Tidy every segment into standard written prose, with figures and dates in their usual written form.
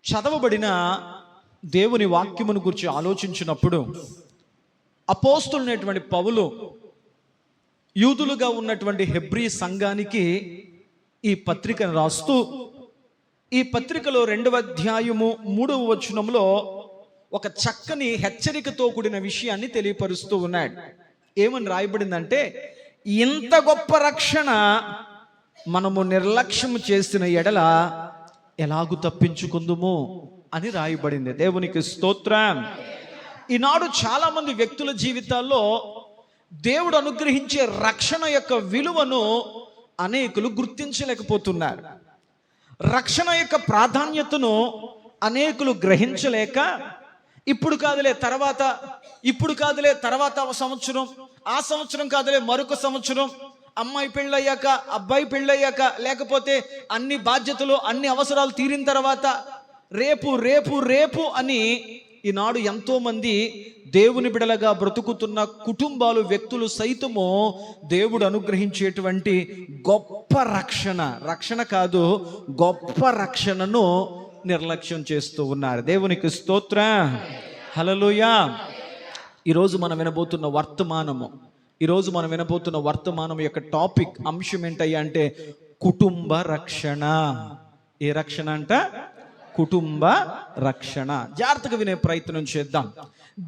చదవబడిన దేవుని వాక్యమును గురించి ఆలోచించినప్పుడు అపోస్తులైనటువంటి పౌలు యూదులుగా ఉన్నటువంటి హెబ్రీ సంఘానికి ఈ పత్రికను రాస్తూ ఈ పత్రికలో 2వ అధ్యాయము 3వ వచనంలో ఒక చక్కని హెచ్చరికతో కూడిన విషయాన్ని తెలియపరుస్తూ ఉన్నాడు. ఏమని రాయబడిందంటే, ఇంత గొప్ప రక్షణ మనము నిర్లక్ష్యం చేసిన ఎడల ఎలాగు తప్పించుకుందుము అని రాయబడింది. దేవునికి స్తోత్రం. ఈనాడు చాలా మంది వ్యక్తుల జీవితాల్లో దేవుడు అనుగ్రహించే రక్షణ యొక్క విలువను అనేకులు గుర్తించలేకపోతున్నారు. రక్షణ యొక్క ప్రాధాన్యతను అనేకులు గ్రహించలేక ఇప్పుడు కాదులే తర్వాత సంవత్సరం, ఆ సంవత్సరం కాదులే మరొక సంవత్సరం, అమ్మాయి పెళ్ళయ్యాక అబ్బాయి పెళ్ళయ్యాక, లేకపోతే అన్ని బాధ్యతలు అన్ని అవసరాలు తీరిన తర్వాత రేపు రేపు రేపు అని ఈనాడు ఎంతో మంది దేవుని బిడలగా బ్రతుకుతున్న కుటుంబాలు, వ్యక్తులు సైతము దేవుడు అనుగ్రహించేటువంటి గొప్ప రక్షణ కాదు, గొప్ప రక్షణను నిర్లక్ష్యం చేస్తూ ఉన్నారు. దేవునికి స్తోత్రం, హల్లెలూయా. ఈరోజు మనం వినబోతున్న వర్తమానం యొక్క టాపిక్, అంశం ఏంటయ్యా అంటే కుటుంబ రక్షణ. ఏ రక్షణ అంట? కుటుంబ రక్షణ. జాగ్రత్తగా వినే ప్రయత్నం చేద్దాం.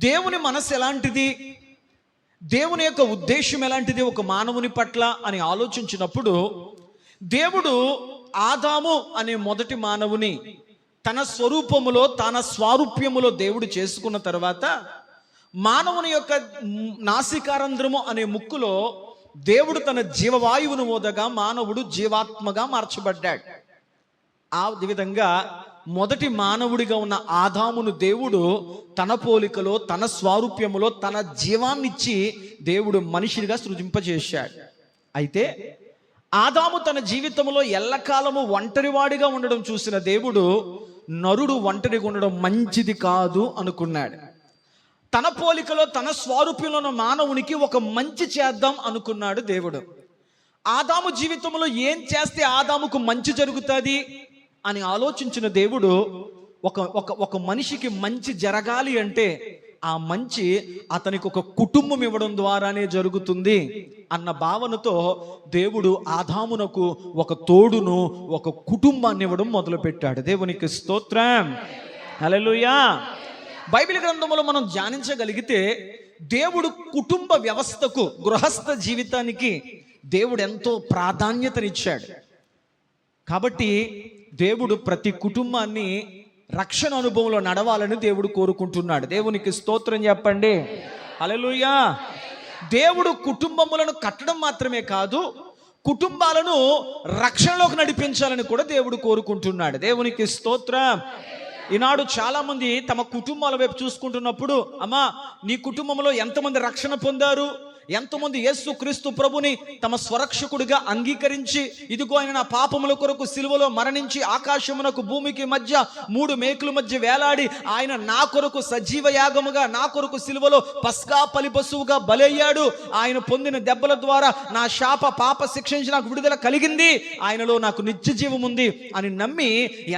దేవుని మనసు ఎలాంటిది, దేవుని యొక్క ఉద్దేశం ఎలాంటిది ఒక మానవుని పట్ల అని ఆలోచించినప్పుడు, దేవుడు ఆదాము అనే మొదటి మానవుని తన స్వరూపములో తన స్వారూప్యములో దేవుడు చేసుకున్న తర్వాత మానవుని యొక్క నాసికారంధ్రము అనే ముక్కులో దేవుడు తన జీవవాయువును మోదగా మానవుడు జీవాత్మగా మార్చబడ్డాడు. ఆ విధంగా మొదటి మానవుడిగా ఉన్న ఆదామును దేవుడు తన పోలికలో తన స్వారూప్యములో తన జీవాన్నిచ్చి దేవుడు మనిషిగా సృజింపజేశాడు. అయితే ఆదాము తన జీవితంలో ఎల్లకాలము ఒంటరివాడిగా ఉండడం చూసిన దేవుడు నరుడు ఒంటరిగా ఉండడం మంచిది కాదు అనుకున్నాడు. తన పోలికలో తన స్వారూప్యంలో ఉన్న మానవునికి ఒక మంచి చేద్దాం అనుకున్నాడు దేవుడు. ఆదాము జీవితంలో ఏం చేస్తే ఆదాముకు మంచి జరుగుతుంది అని ఆలోచించిన దేవుడు ఒక మనిషికి మంచి జరగాలి అంటే ఆ మంచి అతనికి ఒక కుటుంబం ఇవ్వడం ద్వారానే జరుగుతుంది అన్న భావనతో దేవుడు ఆదామునకు ఒక తోడును ఒక కుటుంబాన్ని ఇవ్వడం మొదలుపెట్టాడు. దేవునికి స్తోత్రం, హల్లెలూయా. బైబిల్ గ్రంథంలో మనం ధ్యానించగలిగితే దేవుడు కుటుంబ వ్యవస్థకు, గృహస్థ జీవితానికి దేవుడు ఎంతో ప్రాధాన్యతనిచ్చాడు. కాబట్టి దేవుడు ప్రతి కుటుంబాన్ని రక్షణ అనుభవంలో నడవాలని దేవుడు కోరుకుంటున్నాడు. దేవునికి స్తోత్రం చెప్పండి, హల్లెలూయా. దేవుడు కుటుంబములను కట్టడం మాత్రమే కాదు, కుటుంబాలను రక్షణలోకి నడిపించాలని కూడా దేవుడు కోరుకుంటున్నాడు. దేవునికి స్తోత్రం. ఈనాడు చాలా మంది తమ కుటుంబాల వైపు చూసుకుంటున్నప్పుడు, అమ్మా నీ కుటుంబంలో ఎంతమంది రక్షణ పొందారు, ఎంతమంది యేసు క్రీస్తు ప్రభుని తమ స్వరక్షకుడిగా అంగీకరించి, ఇదిగో ఆయన నా పాపముల కొరకు సిలువలో మరణించి ఆకాశమునకు భూమికి మధ్య 3 మేకుల మధ్య వేలాడి ఆయన నా కొరకు సజీవ యాగముగా, నా కొరకు సిలువలో పస్కా పలిపశువుగా బలయ్యాడు, ఆయన పొందిన దెబ్బల ద్వారా నా శాప పాప శిక్ష నుంచి నాకు విడుదల కలిగింది, ఆయనలో నాకు నిత్య జీవం ఉంది అని నమ్మి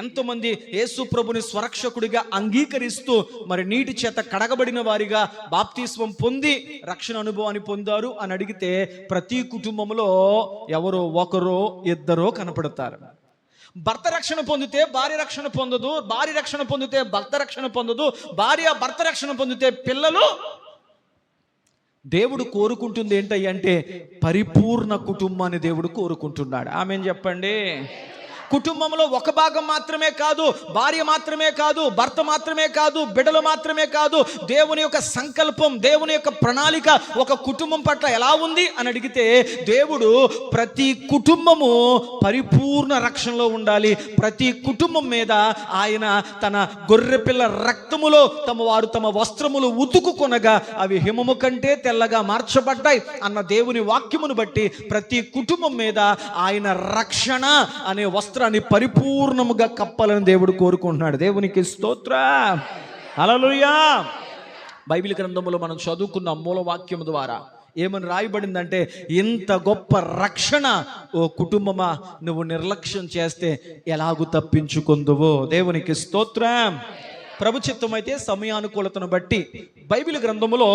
ఎంతోమంది యేసు ప్రభుని స్వరక్షకుడిగా అంగీకరిస్తూ మరి నీటి చేత కడగబడిన వారిగా బాప్తిస్మం పొంది రక్షణ అనుభవాన్ని పొందారు అని అడిగితే ప్రతి కుటుంబంలో ఎవరో ఒకరో ఇద్దరో కనపడతారు. భర్త రక్షణ పొందితే భార్య రక్షణ పొందదు, భార్య రక్షణ పొందితే భర్త రక్షణ పొందదు, భార్య భర్త రక్షణ పొందితే పిల్లలు. దేవుడు కోరుకుంటుంది ఏంటంటే పరిపూర్ణ కుటుంబాన్ని దేవుడు కోరుకుంటున్నాడు. ఆమేన్ చెప్పండి. కుటుంబంలో ఒక భాగం మాత్రమే కాదు, భార్య మాత్రమే కాదు, భర్త మాత్రమే కాదు, బిడ్డలు మాత్రమే కాదు, దేవుని యొక్క సంకల్పం, దేవుని యొక్క ప్రణాళిక ఒక కుటుంబం పట్ల ఎలా ఉంది అని అడిగితే దేవుడు ప్రతి కుటుంబము పరిపూర్ణ రక్షణలో ఉండాలి. ప్రతి కుటుంబం మీద ఆయన తన గొర్రెపిల్ల రక్తములో తమ వస్త్రములు ఉతుకుకొనగా అవి హిమము కంటే తెల్లగా మార్చబడ్డాయి అన్న దేవుని వాక్యమును బట్టి ప్రతి కుటుంబం మీద ఆయన రక్షణ అనే వస్త్రాన్ని పరిపూర్ణముగా కప్పాలని దేవుడు కోరుకుంటున్నాడు. దేవునికి స్తోత్రం, హల్లెలూయా. బైబిల్ గ్రంథంలో మనం చదువుకున్న మూల వాక్యము ద్వారా ఏమని రాయబడిందంటే, ఇంత గొప్ప రక్షణ ఓ కుటుంబమా నువ్వు నిర్లక్ష్యం చేస్తే ఎలాగూ తప్పించుకుందువో. దేవునికి స్తోత్రం. ప్రభు చిత్తమైతే సమయానుకూలతను బట్టి బైబిల్ గ్రంథములో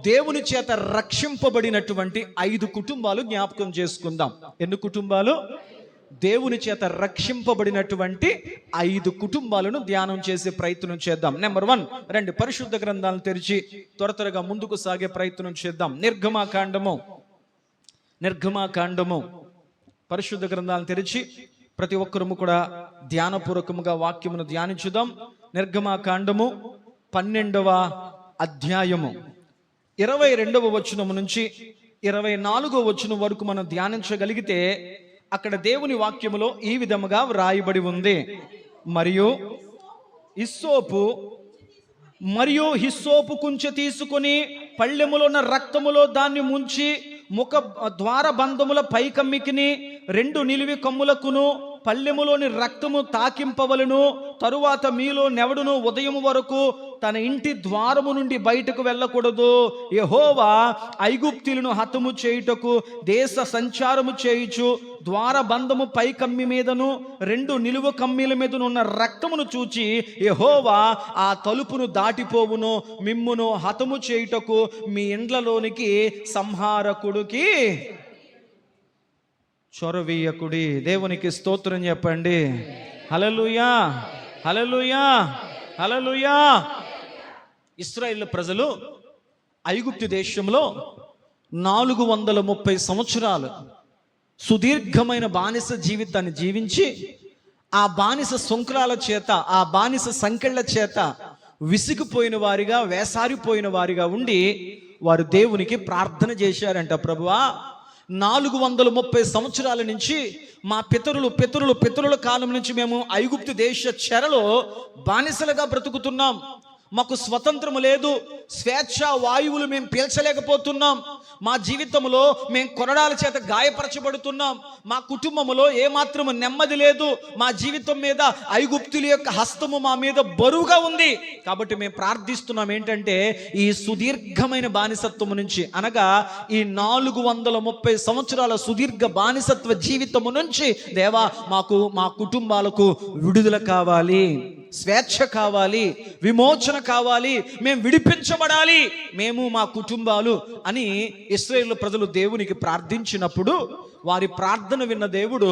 దేవుని చేత రక్షింపబడినటువంటి 5 కుటుంబాలు జ్ఞాపకం చేసుకుందాం. ఎన్ని కుటుంబాలు? దేవుని చేత రక్షింపబడినటువంటి 5 కుటుంబాలను ధ్యానం చేసే ప్రయత్నం చేద్దాం. నెంబర్ 1, రండి పరిశుద్ధ గ్రంథాలను తెరిచి త్వరగా ముందుకు సాగే ప్రయత్నం చేద్దాం. నిర్గమాకాండము పరిశుద్ధ గ్రంథాలను తెరిచి ప్రతి ఒక్కరము కూడా ధ్యానపూర్వకముగా వాక్యమును ధ్యానించుదాం. నిర్గమాకాండము 12వ అధ్యాయము 22వ వచనము నుంచి 24వ వచనం వరకు మనం ధ్యానించగలిగితే అక్కడ దేవుని వాక్యములో ఈ విధముగా వ్రాయబడి ఉంది. మరియు హిస్సోపు కుంచె తీసుకొని పళ్ళెములో ఉన్న రక్తములో దాన్ని ముంచి ముఖ ద్వార బంధముల పైకమ్మికిని 2 నిలువి కొమ్ములకును పళ్ళెములోని రక్తము తాకింపవలను. తరువాత మీలో నెవడును ఉదయం వరకు తన ఇంటి ద్వారము నుండి బయటకు వెళ్ళకూడదు. యెహోవా ఐగుప్తీయులను హతము చేయుటకు దేశ సంచారము చేయుచు ద్వార బంధము పై కమ్మి మీదను 2 నిలువు కమ్మీల మీదను ఉన్న రక్తమును చూచి యెహోవా ఆ తలుపును దాటిపోవును. మిమ్మును హతము చేయుటకు మీ ఇండ్లలోనికి సంహారకుడికి చొరవీయకుడి. దేవునికి స్తోత్రం చెప్పండి. హల్లెలూయా, హల్లెలూయా, హల్లెలూయా. ఇశ్రాయేలు ప్రజలు ఐగుప్తు దేశంలో 430 సంవత్సరాలు సుదీర్ఘమైన బానిస జీవితాన్ని జీవించి ఆ బానిస శృంఖలాల చేత, ఆ బానిస సంకెళ్ళ చేత విసిగిపోయిన వారిగా, వేసారిపోయిన వారిగా ఉండి వారు దేవునికి ప్రార్థన చేశారంట. ప్రభువా, 430 సంవత్సరాల నుంచి మా పితరుల కాలం నుంచి మేము ఐగుప్తు దేశ చెరలో బానిసలుగా బ్రతుకుతున్నాం. మాకు స్వతంత్రము లేదు, స్వేచ్ఛ వాయువులు మేము పీల్చలేకపోతున్నాం. మా జీవితంలో మేము కొరడాల చేత గాయపరచబడుతున్నాం. మా కుటుంబంలో ఏమాత్రము నెమ్మది లేదు. మా జీవితం మీద ఐగుప్తుల యొక్క హస్తము మా మీద బరువుగా ఉంది. కాబట్టి మేము ప్రార్థిస్తున్నాం ఏంటంటే, ఈ సుదీర్ఘమైన బానిసత్వము నుంచి, అనగా ఈ 430 సంవత్సరాల సుదీర్ఘ బానిసత్వ జీవితము నుంచి దేవా మాకు, మా కుటుంబాలకు విడుదల కావాలి, స్వేచ్ఛ కావాలి, విమోచన కావాలి, మేము విడిపించబడాలి, మేము మా కుటుంబాలు అని ఇశ్రాయేలు ప్రజలు దేవునికి ప్రార్థించినప్పుడు వారి ప్రార్థన విన్న దేవుడు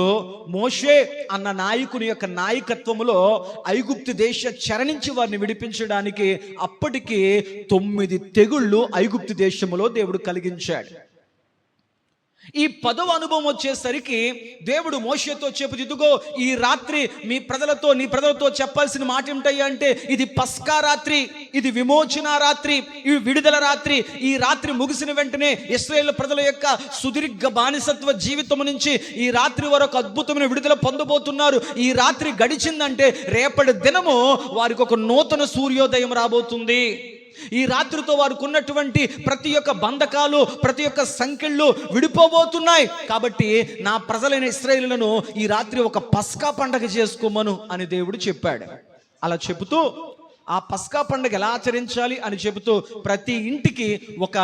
మోషే అన్న నాయకుని యొక్క నాయకత్వములో ఐగుప్తు దేశ చెర నుంచి వారిని విడిపించడానికి అప్పటికి 9 తెగుళ్ళు ఐగుప్తు దేశములో దేవుడు కలిగించాడు. ఈ 10వ అనుభవం వచ్చేసరికి దేవుడు మోషేతో చెబుతూ, ఇదిగో ఈ రాత్రి నీ ప్రజలతో చెప్పాల్సిన మాట ఏమిటయ్యా అంటే, ఇది పస్కా రాత్రి, ఇది విమోచన రాత్రి, ఇవి విడుదల రాత్రి. ఈ రాత్రి ముగిసిన వెంటనే ఇశ్రాయేలు ప్రజల యొక్క సుదీర్ఘ బానిసత్వ జీవితం నుంచి ఈ రాత్రి వరకు అద్భుతమైన విడుదల పొందబోతున్నారు. ఈ రాత్రి గడిచిందంటే రేపటి దినము వారికి ఒక నూతన సూర్యోదయం రాబోతుంది. ఈ రాత్రితో వారికి ఉన్నటువంటి ప్రతి ఒక్క బంధకాలు, ప్రతి ఒక్క సంకెళ్ళు విడిపోబోతున్నాయి. కాబట్టి నా ప్రజలైన ఇశ్రాయేలులను ఈ రాత్రి ఒక పస్కా పండగ చేసుకోమను అని దేవుడు చెప్పాడు. అలా చెబుతూ ఆ పస్కా పండగ ఎలా ఆచరించాలి అని చెబుతూ ప్రతి ఇంటికి ఒక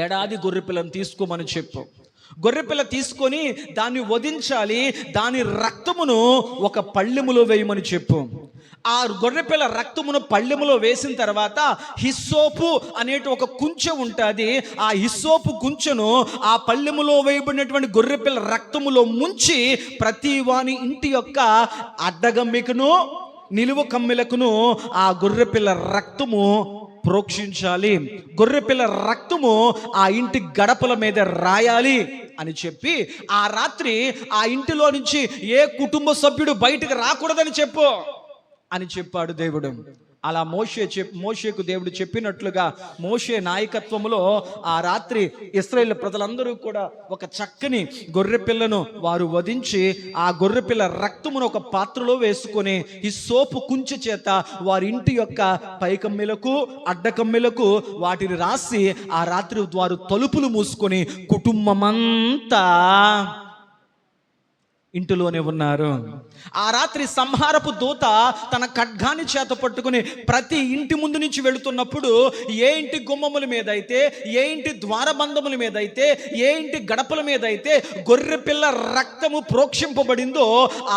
ఏడాది గొర్రెపిల్లను తీసుకోమని చెప్పు. గొర్రెపిల్ల తీసుకొని దాన్ని వధించాలి, దాని రక్తమును ఒక పళ్ళెములో వేయమని చెప్పు. ఆ గొర్రెపిల్ల రక్తమును పళ్ళెములో వేసిన తర్వాత హిస్సోపు అనేటి ఒక కుంచె ఉంటుంది. ఆ హిస్సోపు కుంచెను ఆ పళ్ళెములో వేయబడినటువంటి గొర్రెపిల్ల రక్తములో ముంచి ప్రతి వాని ఇంటి యొక్క అడ్డగమ్మికను, నిలువు కమ్మిలకును ఆ గొర్రెపిల్ల రక్తము ప్రోక్షించాలి. గొర్రెపిల్ల రక్తము ఆ ఇంటి గడపల మీద రాయాలి అని చెప్పి ఆ రాత్రి ఆ ఇంటిలో నుంచి ఏ కుటుంబ సభ్యుడు బయటకు రాకూడదని చెప్పు అని చెప్పాడు దేవుడు. అలా మోషేకు దేవుడు చెప్పినట్లుగా మోషే నాయకత్వంలో ఆ రాత్రి ఇశ్రాయేలు ప్రజలందరూ కూడా ఒక చక్కని గొర్రెపిల్లను వారు వధించి ఆ గొర్రెపిల్ల రక్తమును ఒక పాత్రలో వేసుకొని ఈ సోపు కుంచె చేత వారి ఇంటి యొక్క పైకమ్మిలకు, అడ్డకమ్మిలకు వాటిని రాసి ఆ రాత్రి వారు తలుపులు మూసుకొని కుటుంబమంతా ఇంటిలోనే ఉన్నారు. ఆ రాత్రి సంహారపు దూత తన ఖడ్గాన్ని చేత పట్టుకుని ప్రతి ఇంటి ముందు నుంచి వెళుతున్నప్పుడు ఏ ఇంటి గుమ్మముల మీద అయితే, ఏ ఇంటి ద్వారబంధముల మీద అయితే, ఏ ఇంటి గడపల మీద అయితే గొర్రె పిల్ల రక్తము ప్రోక్షింపబడిందో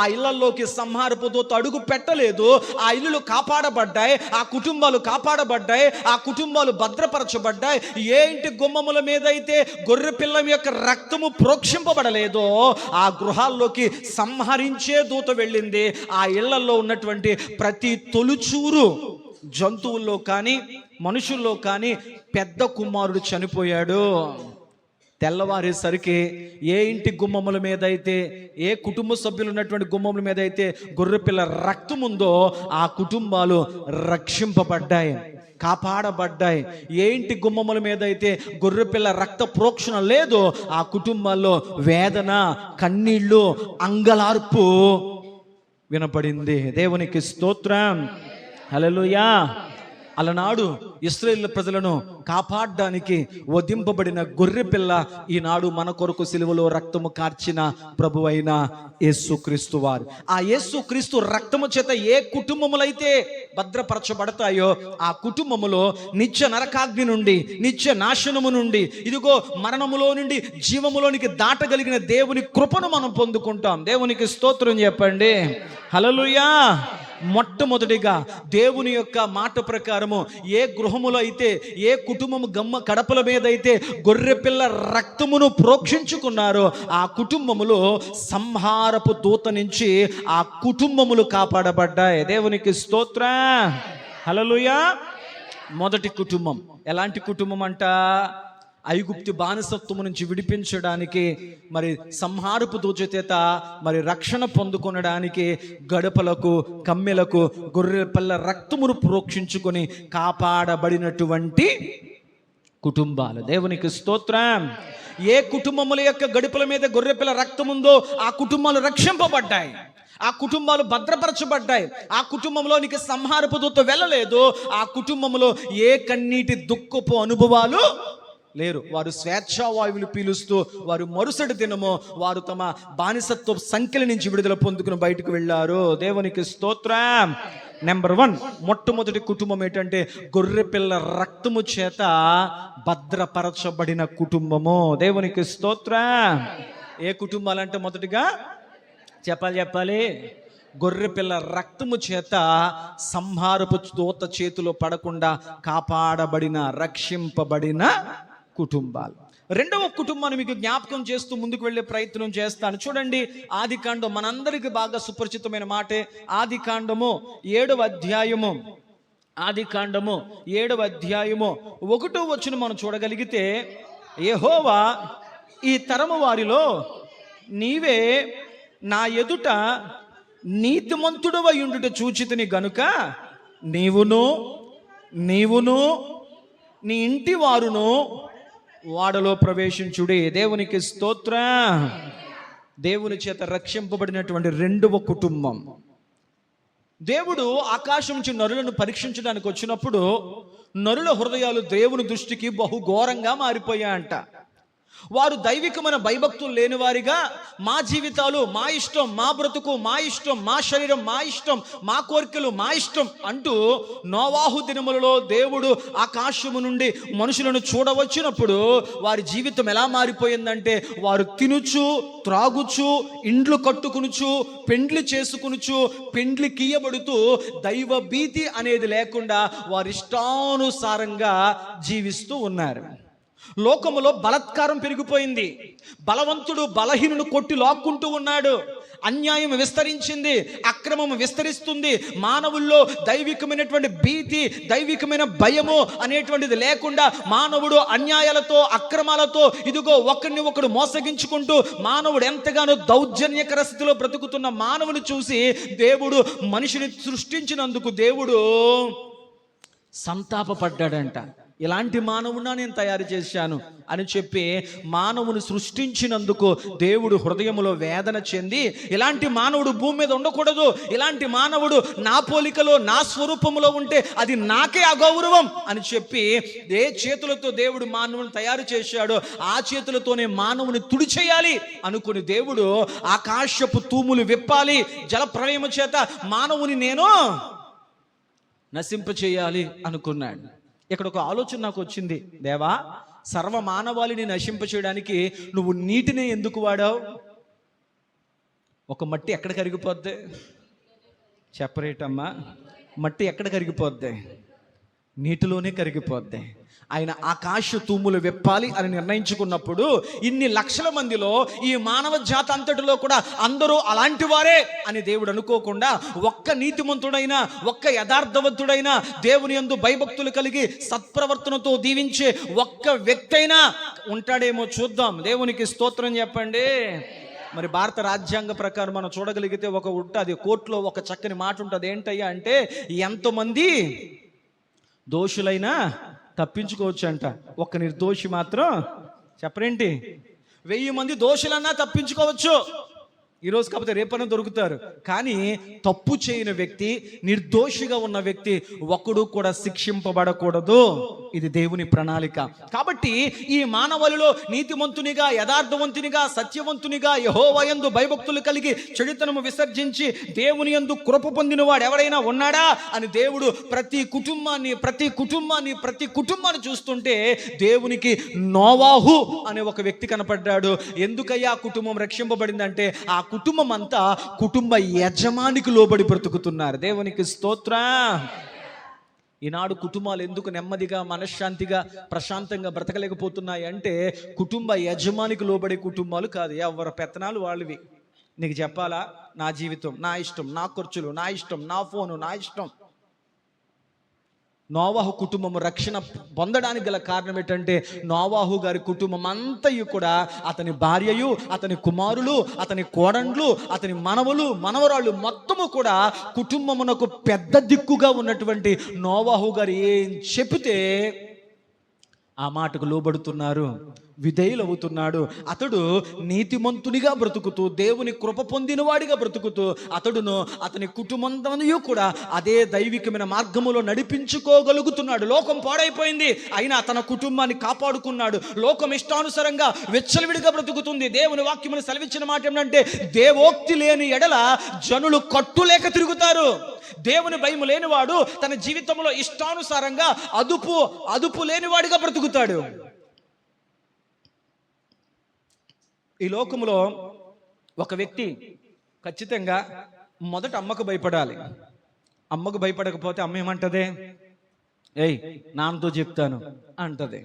ఆ ఇళ్లలోకి సంహారపు దూత అడుగు పెట్టలేదు. ఆ ఇల్లులు కాపాడబడ్డాయి, ఆ కుటుంబాలు కాపాడబడ్డాయి, ఆ కుటుంబాలు భద్రపరచబడ్డాయి. ఏ ఇంటి గుమ్మముల మీద అయితే గొర్రె పిల్ల యొక్క రక్తము ప్రోక్షింపబడలేదో ఆ గృహాల్లోకి సంహరించే దూత వెళ్ళింది. ఆ ఇళ్లలో ఉన్నటువంటి ప్రతి తొలుచూరు జంతువుల్లో కానీ మనుషుల్లో కానీ పెద్ద కుమారుడు చనిపోయాడు. తెల్లవారేసరికి ఏ ఇంటి గుమ్మముల మీద అయితే, ఏ కుటుంబ సభ్యులు ఉన్నటువంటి గుమ్మముల మీద అయితే గొర్రెపిల్ల రక్తం ఉందో ఆ కుటుంబాలు రక్షింపబడ్డాయి, కాపాడబడ్డాయి. ఏ ఇంటి గుమ్మముల మీద అయితే గొర్రెపిల్ల రక్త ప్రోక్షణ లేదో ఆ కుటుంబాల్లో వేదన, కన్నీళ్ళు, అంగలార్పు వినపడింది. దేవునికి స్తోత్రం, హల్లెలూయా. అలనాడు ఇశ్రాయేలు ప్రజలను కాపాడడానికి వధింపబడిన గొర్రెపిల్ల ఈనాడు మన కొరకు సిలువలో రక్తము కార్చిన ప్రభువైన యేసుక్రీస్తు వారు. ఆ యేసుక్రీస్తు రక్తము చేత ఏ కుటుంబములైతే భద్రపరచబడతాయో ఆ కుటుంబములో నిత్య నరకాగ్ని నుండి, నిత్య నాశనము నుండి, ఇదిగో మరణములో నుండి జీవములోనికి దాటగలిగిన దేవుని కృపను మనం పొందుకుంటాం. దేవునికి స్తోత్రం చెప్పండి, హల్లెలూయా. మొట్టమొదటిగా దేవుని యొక్క మాట ప్రకారము ఏ గృహములో అయితే, ఏ కుటుంబము గడపల మీద అయితే గొర్రెపిల్ల రక్తమును ప్రోక్షించుకున్నారో ఆ కుటుంబములో సంహారపు దూత నుంచి ఆ కుటుంబములు కాపాడబడ్డాయి. దేవునికి స్తోత్రం, హల్లెలూయా. మొదటి కుటుంబం ఎలాంటి కుటుంబం అంట? ఐగుప్తు బానిసత్వము నుంచి విడిపించడానికి, మరి సంహారపు దూత చేత మరి రక్షణ పొందుకొనడానికి గడపలకు, కమ్మెలకు గొర్రెపిల్ల రక్తమును ప్రోక్షించుకొని కాపాడబడినటువంటి కుటుంబాలు. దేవునికి స్తోత్రం. ఏ కుటుంబముల యొక్క గడపల మీద గొర్రెపిల్ల రక్తం ఉందో ఆ కుటుంబాలు రక్షింపబడ్డాయి, ఆ కుటుంబాలు భద్రపరచబడ్డాయి. ఆ కుటుంబంలోనికి సంహారపు దూత వెళ్ళలేదు. ఆ కుటుంబంలో ఏ కన్నీటి దుఃఖపు అనుభవాలు లేరు. వారు స్వేచ్ఛావాయువులు పీలుస్తూ వారు మరుసటి దినము వారు తమ బానిసత్వ సంఖ్యల నుంచి విడుదల పొందుకుని బయటకు వెళ్ళారు. దేవునికి స్తోత్రం. నెంబర్ 1 మొట్టమొదటి కుటుంబం ఏంటంటే గొర్రెపిల్ల రక్తము చేత భద్రపరచబడిన కుటుంబము. దేవునికి స్తోత్రం. ఏ కుటుంబాలంటే మొదటిగా చెప్పాలి గొర్రెపిల్ల రక్తము చేత సంహారపు దూత చేతిలో పడకుండా కాపాడబడిన, రక్షింపబడిన కుటుంబాలు. రెండవ కుటుంబాన్ని మీకు జ్ఞాపకం చేస్తూ ముందుకు వెళ్ళే ప్రయత్నం చేస్తాను. చూడండి, ఆదికాండం మనందరికీ బాగా సుపరిచితమైన మాటే. ఆదికాండము 7వ అధ్యాయము, ఆదికాండము 7వ అధ్యాయము 1వ వచనం మనం చూడగలిగితే, యెహోవా ఈ తరము వారిలో నీవే నా ఎదుట నీతిమంతుడవై ఉండుట చూచితిని గనుక నీవును నీ ఇంటి వారును వాడలో ప్రవేశించుడి. దేవునికి స్తోత్రం. దేవుని చేత రక్షింపబడినటువంటి రెండవ కుటుంబం. దేవుడు ఆకాశం నుంచి నరులను పరీక్షించడానికి వచ్చినప్పుడు నరుల హృదయాలు దేవుని దృష్టికి బహు ఘోరంగా మారిపోయాయంట. వారు దైవికమైన భయభక్తులు లేని వారిగా, మా జీవితాలు మా ఇష్టం, మా బ్రతుకు మా ఇష్టం, మా శరీరం మా ఇష్టం, మా కోరికలు మా ఇష్టం అంటూ నోవాహు దినములలో దేవుడు ఆకాశము నుండి మనుషులను చూడవచ్చినప్పుడు వారి జీవితం ఎలా మారిపోయిందంటే, వారు తినుచు, త్రాగుచు, ఇండ్లు కట్టుకునుచు, పెండ్లి చేసుకునుచు, పెండ్లి కీయబడుతూ దైవ భీతి అనేది లేకుండా వారి ఇష్టానుసారంగా జీవిస్తూ ఉన్నారు. లోకములో బలాత్కారం పెరిగిపోయింది. బలవంతుడు బలహీనును కొట్టి లాక్కుంటూ ఉన్నాడు. అన్యాయం విస్తరించింది, అక్రమం విస్తరిస్తుంది. మానవుల్లో దైవికమైనటువంటి భీతి, దైవికమైన భయము అనేటువంటిది లేకుండా మానవుడు అన్యాయాలతో, అక్రమాలతో ఇదిగో ఒకరిని ఒకడు మోసగించుకుంటూ మానవుడు ఎంతగానో దౌర్జన్యకర స్థితిలో బ్రతుకుతున్న మానవుని చూసి దేవుడు మనిషిని సృష్టించినందుకు దేవుడు సంతాపపడ్డాడంట. ఇలాంటి మానవుడినా నేను తయారు చేశాను అని చెప్పి మానవుని సృష్టించినందుకు దేవుడు హృదయంలో వేదన చెంది ఇలాంటి మానవుడు భూమి మీద ఉండకూడదు, ఇలాంటి మానవుడు నా పోలికలో నా స్వరూపంలో ఉంటే అది నాకే అగౌరవం అని చెప్పి ఏ చేతులతో దేవుడు మానవుని తయారు చేశాడో ఆ చేతులతోనే మానవుని తుడిచేయాలి అనుకుని దేవుడు ఆకాశపు తూములు విప్పాలి, జలప్రళయము చేత మానవుని నేను నశింప చేయాలి అనుకున్నాడు. ఇక్కడ ఒక ఆలోచన నాకు వచ్చింది, దేవా సర్వ మానవాళిని నశింప చేయడానికి నువ్వు నీటినే ఎందుకు వాడావు? ఒక మట్టి ఎక్కడ కరిగిపోద్ది? చెప్పరేటమ్మా, మట్టి ఎక్కడ కరిగిపోద్ది? నీటిలోనే కరిగిపోద్ది. ఆయన ఆకాశ తూములు విప్పాలి అని నిర్ణయించుకున్నప్పుడు ఇన్ని లక్షల మందిలో ఈ మానవ జాతి అంతటిలో కూడా అందరూ అలాంటి వారే అని దేవుడు అనుకోకుండా ఒక్క నీతిమంతుడైనా ఒక్క యథార్థవంతుడైనా దేవుని యందు భయభక్తులు కలిగి సత్ప్రవర్తనతో దీవించే ఒక్క వ్యక్తి అయినా ఉంటాడేమో చూద్దాం. దేవునికి స్తోత్రం చెప్పండి. మరి భారత రాజ్యాంగ ప్రకారం మనం చూడగలిగితే ఒక ఉంటుంది, కోర్టులో ఒక చక్కని మాట ఉంటుంది. ఏంటయ్యా అంటే ఎంతమంది దోషులైనా తప్పించుకోవచ్చు అంట, ఒక్క నిర్దోషి మాత్రం చెప్పరేంటి 1000 మంది దోషులన్నా తప్పించుకోవచ్చు ఈరోజు, కాకపోతే రేపన్నా దొరుకుతారు. కానీ తప్పు చేయని వ్యక్తి, నిర్దోషిగా ఉన్న వ్యక్తి ఒక్కడు కూడా శిక్షింపబడకూడదు. ఇది దేవుని ప్రణాళిక. కాబట్టి ఈ మానవులలో నీతిమంతునిగా, యథార్థవంతునిగా, సత్యవంతునిగా, యెహోవా యందు భయభక్తులు కలిగి చెడుతనము విసర్జించి దేవుని యందు కృప పొందిన వాడు ఎవరైనా ఉన్నాడా అని దేవుడు ప్రతి కుటుంబాన్ని చూస్తుంటే దేవునికి నోవాహు అనే ఒక వ్యక్తి కనపడ్డాడు. ఎందుకయ్యా ఆ కుటుంబం రక్షింపబడిందంటే ఆ కుటుంబం అంతా కుటుంబ యజమానికి లోబడి బ్రతుకుతున్నారు. దేవునికి స్తోత్రం. ఈనాడు కుటుంబాలు ఎందుకు నెమ్మదిగా, మనశ్శాంతిగా, ప్రశాంతంగా బ్రతకలేకపోతున్నాయి అంటే కుటుంబ యజమానికి లోబడే కుటుంబాలు కాదు, ఎవరి పెత్తనాలు వాళ్ళవి. నీకు చెప్పాలా, నా జీవితం నా ఇష్టం, నా ఖర్చులు నా ఇష్టం, నా ఫోను నా ఇష్టం. నోవాహు కుటుంబము రక్షణ పొందడానికి గల కారణం ఏంటంటే నోవాహు గారి కుటుంబం అంతయు కూడా అతని భార్యయు, అతని కుమారులు, అతని కోడండ్లు, అతని మనవలు, మనవరాళ్ళు మొత్తము కూడా కుటుంబమునకు పెద్ద దిక్కుగా ఉన్నటువంటి నోవాహు గారు ఏం చెబితే ఆ మాటకు లోబడుతున్నారు, విధేయులవుతున్నాడు. అతడు నీతిమంతునిగా బ్రతుకుతూ దేవుని కృప పొందినవాడిగా బ్రతుకుతూ అతడును అతని కుటుంబంతో కూడా అదే దైవికమైన మార్గములో నడిపించుకోగలుగుతున్నాడు. లోకం పాడైపోయింది, అయినా తన కుటుంబాన్ని కాపాడుకున్నాడు. లోకం ఇష్టానుసారంగా వెచ్చలవిడిగా బ్రతుకుతుంది. దేవుని వాక్యమును సెలవిచ్చిన మాట ఏమిటంటే దేవోక్తి లేని ఎడల జనులు కట్టులేక తిరుగుతారు. దేవుని భయం లేనివాడు తన జీవితంలో ఇష్టానుసారంగా అదుపు లేనివాడిగా బ్రతుకుతాడు. ఈ లోకంలో ఒక వ్యక్తి ఖచ్చితంగా మొదట అమ్మకు భయపడాలి. అమ్మకు భయపడకపోతే అమ్మ ఏమంటది? ఏయ్ నాన్నతో చెప్తాను అంటది.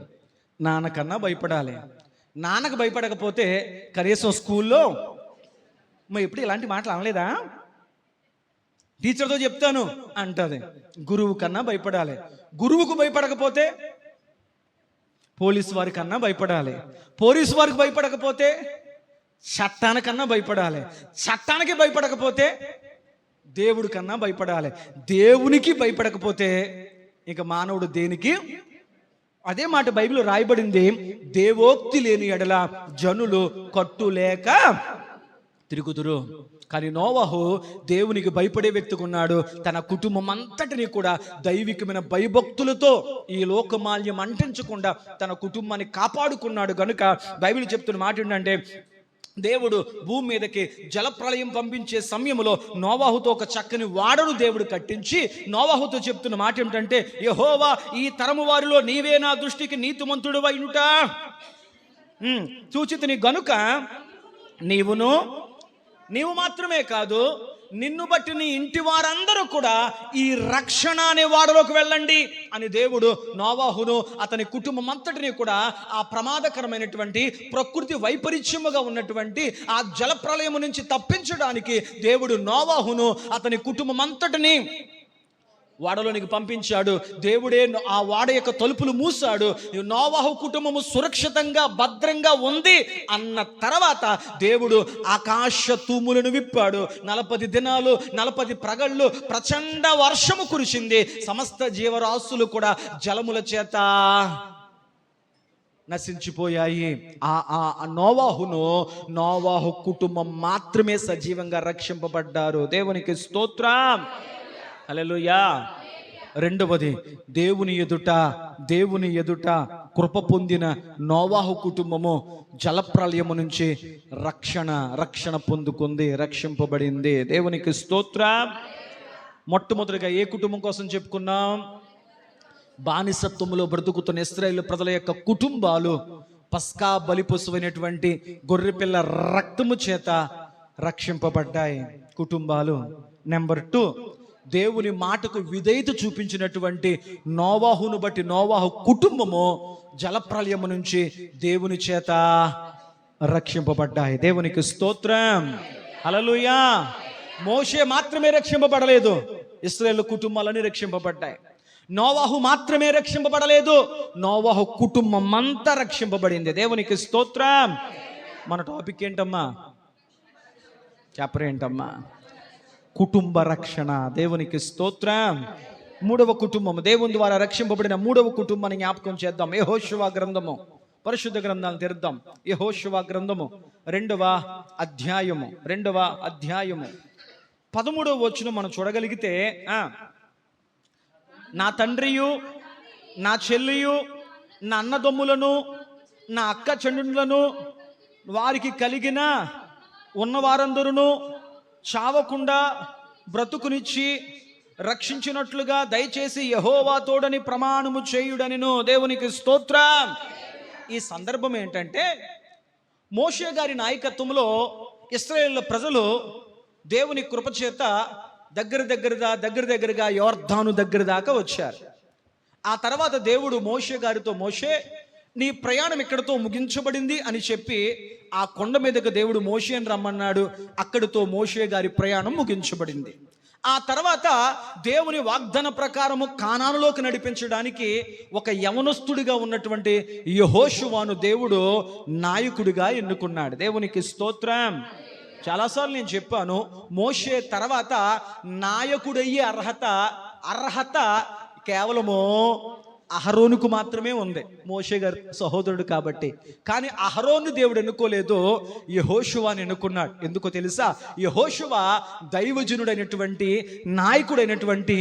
నాన్నకన్నా భయపడాలి. నాన్నకు భయపడకపోతే కనీసం స్కూల్లో మరి ఎప్పుడు ఇలాంటి మాటలు అనలేదా? టీచర్తో చెప్తాను అంటది. గురువు కన్నా భయపడాలి. గురువుకు భయపడకపోతే పోలీసు వారి కన్నా భయపడాలి. పోలీసు వారికి భయపడకపోతే చట్టానికన్నా భయపడాలి. చట్టానికి భయపడకపోతే దేవుడి కన్నా భయపడాలి. దేవునికి భయపడకపోతే ఇక మానవుడు దేనికి? అదే మాట బైబిల్ రాయబడింది, దేవోక్తి లేని ఎడల జనులు కట్టులేక తిరుగుతురు. కానీ నోవాహు దేవునికి భయపడే వ్యక్తిగా ఉన్నాడు. తన కుటుంబం అంతటిని కూడా దైవికమైన భయభక్తులతో ఈ లోకమాల్యం అంటించకుండా తన కుటుంబాన్ని కాపాడుకున్నాడు. కనుక బైబిల్ చెప్తున్న మాట ఏంటంటే దేవుడు భూమి మీదకి జలప్రళయం పంపించే సమయంలో నోవాహుతో ఒక చక్కని వాడను దేవుడు కట్టించి నోవాహుతో చెప్తున్న మాట ఏమిటంటే యెహోవా ఈ తరము వారిలో నీవే నా దృష్టికి నీతిమంతుడు అయినుట చూచితిని గనుక నీవు మాత్రమే కాదు, నిన్ను బట్టి నీ ఇంటి వారందరూ కూడా ఈ రక్షణ అనే వాడలోకి వెళ్ళండి అని దేవుడు నోవాహును అతని కుటుంబం అంతటిని కూడా ఆ ప్రమాదకరమైనటువంటి ప్రకృతి వైపరీత్యముగా ఉన్నటువంటి ఆ జలప్రళయము నుంచి తప్పించడానికి దేవుడు నోవాహును అతని కుటుంబం అంతటిని వాడలోనికి పంపించాడు. దేవుడే ఆ వాడ యొక్క తలుపులు మూసాడు. నోవాహు కుటుంబము సురక్షితంగా భద్రంగా ఉంది అన్న తర్వాత దేవుడు ఆకాశ తూములను విప్పాడు. 40 దినాలు 40 ప్రగళ్ళు ప్రచండ వర్షము కురిసింది. సమస్త జీవరాశులు కూడా జలముల చేత నశించిపోయాయి. ఆ నోవాహు కుటుంబం మాత్రమే సజీవంగా రక్షింపబడ్డారు. దేవునికి స్తోత్రం, హల్లెలూయా. రెండవది, దేవుని ఎదుట కృప పొందిన నోవాహు కుటుంబము జలప్రలయము నుంచి రక్షణ పొందుకుంది, రక్షింపబడింది. దేవునికి స్తోత్రం. మొట్టమొదటిగా ఏ కుటుంబం కోసం చెప్పుకున్నాం? బానిసత్వములో బ్రతుకుతున్న ఇశ్రాయేలు ప్రజల యొక్క కుటుంబాలు పస్కా బలి పశువైనటువంటి గొర్రెపిల్ల రక్తము చేత రక్షింపబడ్డాయి కుటుంబాలు. నెంబర్ 2, దేవుని మాటకు విధేయత చూపించినటువంటి నోవాహును బట్టి నోవాహు కుటుంబము జలప్రలయము నుంచి దేవుని చేత రక్షింపబడ్డాయి. దేవునికి స్తోత్రం, హల్లెలూయా. మోషే మాత్రమే రక్షింపబడలేదు, ఇశ్రాయేలు కుటుంబాలని రక్షింపబడ్డాయి. నోవాహు మాత్రమే రక్షింపబడలేదు, నోవాహు కుటుంబం అంతా రక్షింపబడింది. దేవునికి స్తోత్రం. మన టాపిక్ ఏంటమ్మా? చెప్పరేంటమ్మా? కుటుంబ రక్షణ. దేవునికి స్తోత్రం. 3వ కుటుంబం, దేవుని ద్వారా రక్షింపబడిన 3వ కుటుంబాన్ని జ్ఞాపకం చేద్దాం. యెహోషువ గ్రంథము, పరిశుద్ధ గ్రంథాలను తెరుద్దాం. యెహోషువ గ్రంథము 2వ అధ్యాయము 13వ వచనం మనం చూడగలిగితే, నా తండ్రియు నా చెల్లియు నా అన్నదమ్ములను నా అక్క చెండులను వారికి కలిగిన ఉన్నవారందరూ చావకుండా బ్రతుకునిచ్చి రక్షించినట్లుగా దయచేసి యెహోవా తోడని ప్రమాణము చేయుడనిను. దేవునికి స్తోత్రం. ఈ సందర్భం ఏంటంటే, మోషే గారి నాయకత్వంలో ఇశ్రాయేలు ప్రజలు దేవుని కృపచేత దగ్గరగా యోర్దాను దగ్గర దాకా వచ్చారు. ఆ తర్వాత దేవుడు మోషే గారితో, మోషే నీ ప్రయాణం ఇక్కడితో ముగించబడింది అని చెప్పి ఆ కొండ మీదకు దేవుడు మోషేని రమ్మన్నాడు. అక్కడితో మోషే గారి ప్రయాణం ముగించబడింది. ఆ తర్వాత దేవుని వాగ్దాన ప్రకారము కానానులోకి నడిపించడానికి ఒక యవనస్తుడిగా ఉన్నటువంటి యెహోషువను దేవుడు నాయకుడిగా ఎన్నుకున్నాడు. దేవునికి స్తోత్రం. చాలాసార్లు నేను చెప్పాను, మోషే తర్వాత నాయకుడయ్యే అర్హత కేవలము అహరోనుకు మాత్రమే ఉంది, మోషే గారి సహోదరుడు కాబట్టి. కానీ అహరోను దేవుడు ఎన్నుకోలేదు, యెహోషువని ఎన్నుకున్నాడు. ఎందుకో తెలుసా? యెహోషువ దైవజనుడైనటువంటి నాయకుడైనటువంటి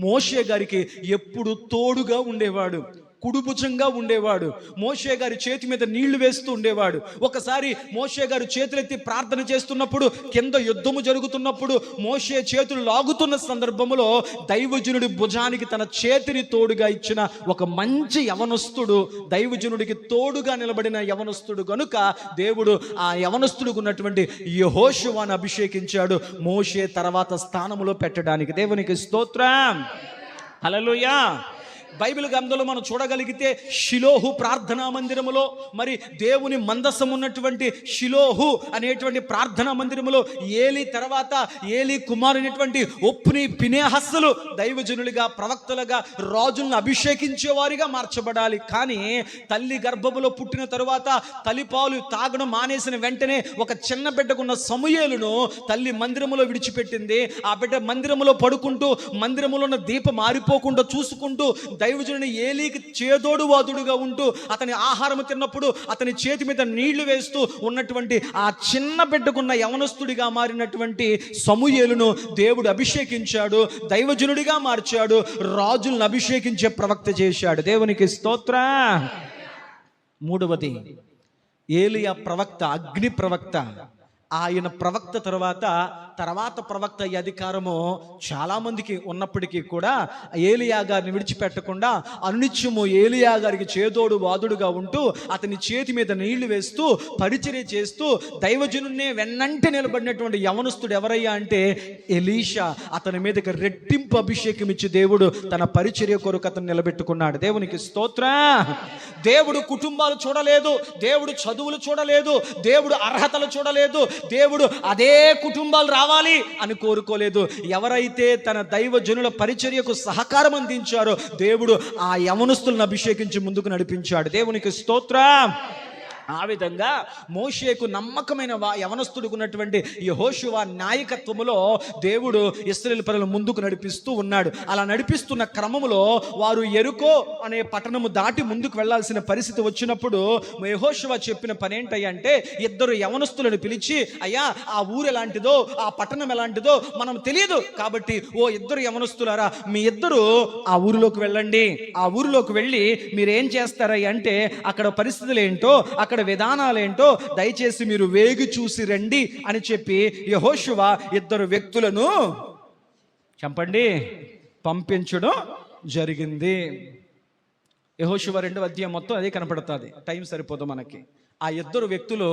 మోషే గారికి ఎప్పుడు తోడుగా ఉండేవాడు, కుడుభుజంగా ఉండేవాడు. మోషే గారి చేతి మీద నీళ్లు వేస్తూ ఉండేవాడు. ఒకసారి మోషే గారు చేతులెత్తి ప్రార్థన చేస్తున్నప్పుడు, కింద యుద్ధము జరుగుతున్నప్పుడు మోషే చేతులు లాగుతున్న సందర్భంలో దైవజనుడి భుజానికి తన చేతిని తోడుగా ఇచ్చిన ఒక మంచి యవనస్తుడు, దైవజనుడికి తోడుగా నిలబడిన యవనస్తుడు గనుక దేవుడు ఆ యవనస్తుడికి ఉన్నటువంటి యెహోషువను అభిషేకించాడు మోషే తర్వాత స్థానంలో పెట్టడానికి. దేవునికి స్తోత్రం, హల్లెలూయా. బైబిల్ గ్రంథంలో మనం చూడగలిగితే షిలోహు ప్రార్థనా మందిరములో, మరి దేవుని మందసం ఉన్నటువంటి షిలోహు అనేటువంటి ప్రార్థనా మందిరములో ఏలి తర్వాత ఏలి కుమారునటువంటి ఒప్ని ఫినెహస్సులు దైవజనులుగా, ప్రవక్తలుగా, రాజులను అభిషేకించేవారిగా మార్చబడాలి. కానీ తల్లి గర్భములో పుట్టిన తరువాత తల్లిపాలు తాగడం మానేసిన వెంటనే ఒక చిన్న బిడ్డకున్న సమూయేలును తల్లి మందిరములో విడిచిపెట్టింది. ఆ బిడ్డ మందిరములో పడుకుంటూ మందిరములో ఉన్న దీపం మారిపోకుండా చూసుకుంటూ దైవజనుని ఏలీకి చేదోడు వాదుడుగా ఉంటూ అతని ఆహారం తిన్నప్పుడు అతని చేతి మీద నీళ్లు వేస్తూ ఉన్నటువంటి ఆ చిన్న బిడ్డకున్న యవనస్తుడిగా మారినటువంటి సమూయేలును దేవుడు అభిషేకించాడు, దైవజనుడిగా మార్చాడు, రాజులను అభిషేకించే ప్రవక్త చేశాడు. దేవునికి స్తోత్రం. 3వది ఏలియా ప్రవక్త, అగ్ని ప్రవక్త. ఆయన ప్రవక్త తర్వాత ప్రవక్త అయ్యే అధికారము చాలా మందికి ఉన్నప్పటికీ కూడా ఏలియా గారిని విడిచిపెట్టకుండా అనునిత్యము ఏలియా గారికి చేదోడు వాదుడుగా ఉంటూ అతని చేతి మీద నీళ్లు వేస్తూ పరిచర్య చేస్తూ దైవజనున్నే వెన్నంటి నిలబడినటువంటి యవనస్తుడు ఎవరయ్యా అంటే ఎలీషా. అతని మీదకి రెట్టింపు అభిషేకం ఇచ్చి దేవుడు తన పరిచర్య కొరకు అతను నిలబెట్టుకున్నాడు. దేవునికి స్తోత్రం. దేవుడు కుటుంబాలు చూడలేదు, దేవుడు చదువులు చూడలేదు, దేవుడు అర్హతలు చూడలేదు, దేవుడు అదే కుటుంబాలు రావాలి అని కోరుకోలేదు. ఎవరైతే తన దైవజనుల పరిచర్యకు సహకారం అందించారో దేవుడు ఆ యవనస్తులను అభిషేకించి ముందుకు నడిపించాడు. దేవునికి స్తోత్రం. ఆ విధంగా మోషేకు నమ్మకమైన యవనస్తుడికి ఉన్నటువంటి యెహోషువ నాయకత్వములో దేవుడు ఇశ్రాయేలు ప్రజలను ముందుకు నడిపిస్తూ ఉన్నాడు. అలా నడిపిస్తున్న క్రమములో వారు యెరికో అనే పట్టణము దాటి ముందుకు వెళ్లాల్సిన పరిస్థితి వచ్చినప్పుడు యెహోషువ చెప్పిన పని ఏంటంటే, ఇద్దరు యవనస్తులను పిలిచి, అయ్యా ఆ ఊరు ఎలాంటిదో ఆ పట్టణం ఎలాంటిదో మనం తెలియదు కాబట్టి ఓ ఇద్దరు యవనస్తులారా, మీ ఇద్దరు ఆ ఊరిలోకి వెళ్ళండి. ఆ ఊరిలోకి వెళ్ళి మీరేం చేస్తారయ్య అంటే అక్కడ పరిస్థితులు ఏంటో అక్కడ విధానాలేంటో దయచేసి మీరు వేగి చూసి రండి అని చెప్పి యెహోషువ ఇద్దరు వ్యక్తులను చంపండి పంపించడం జరిగింది. యెహోషువ 2వ అధ్యాయం మొత్తం అదే కనపడుతుంది, టైం సరిపోదు మనకి. ఆ ఇద్దరు వ్యక్తులు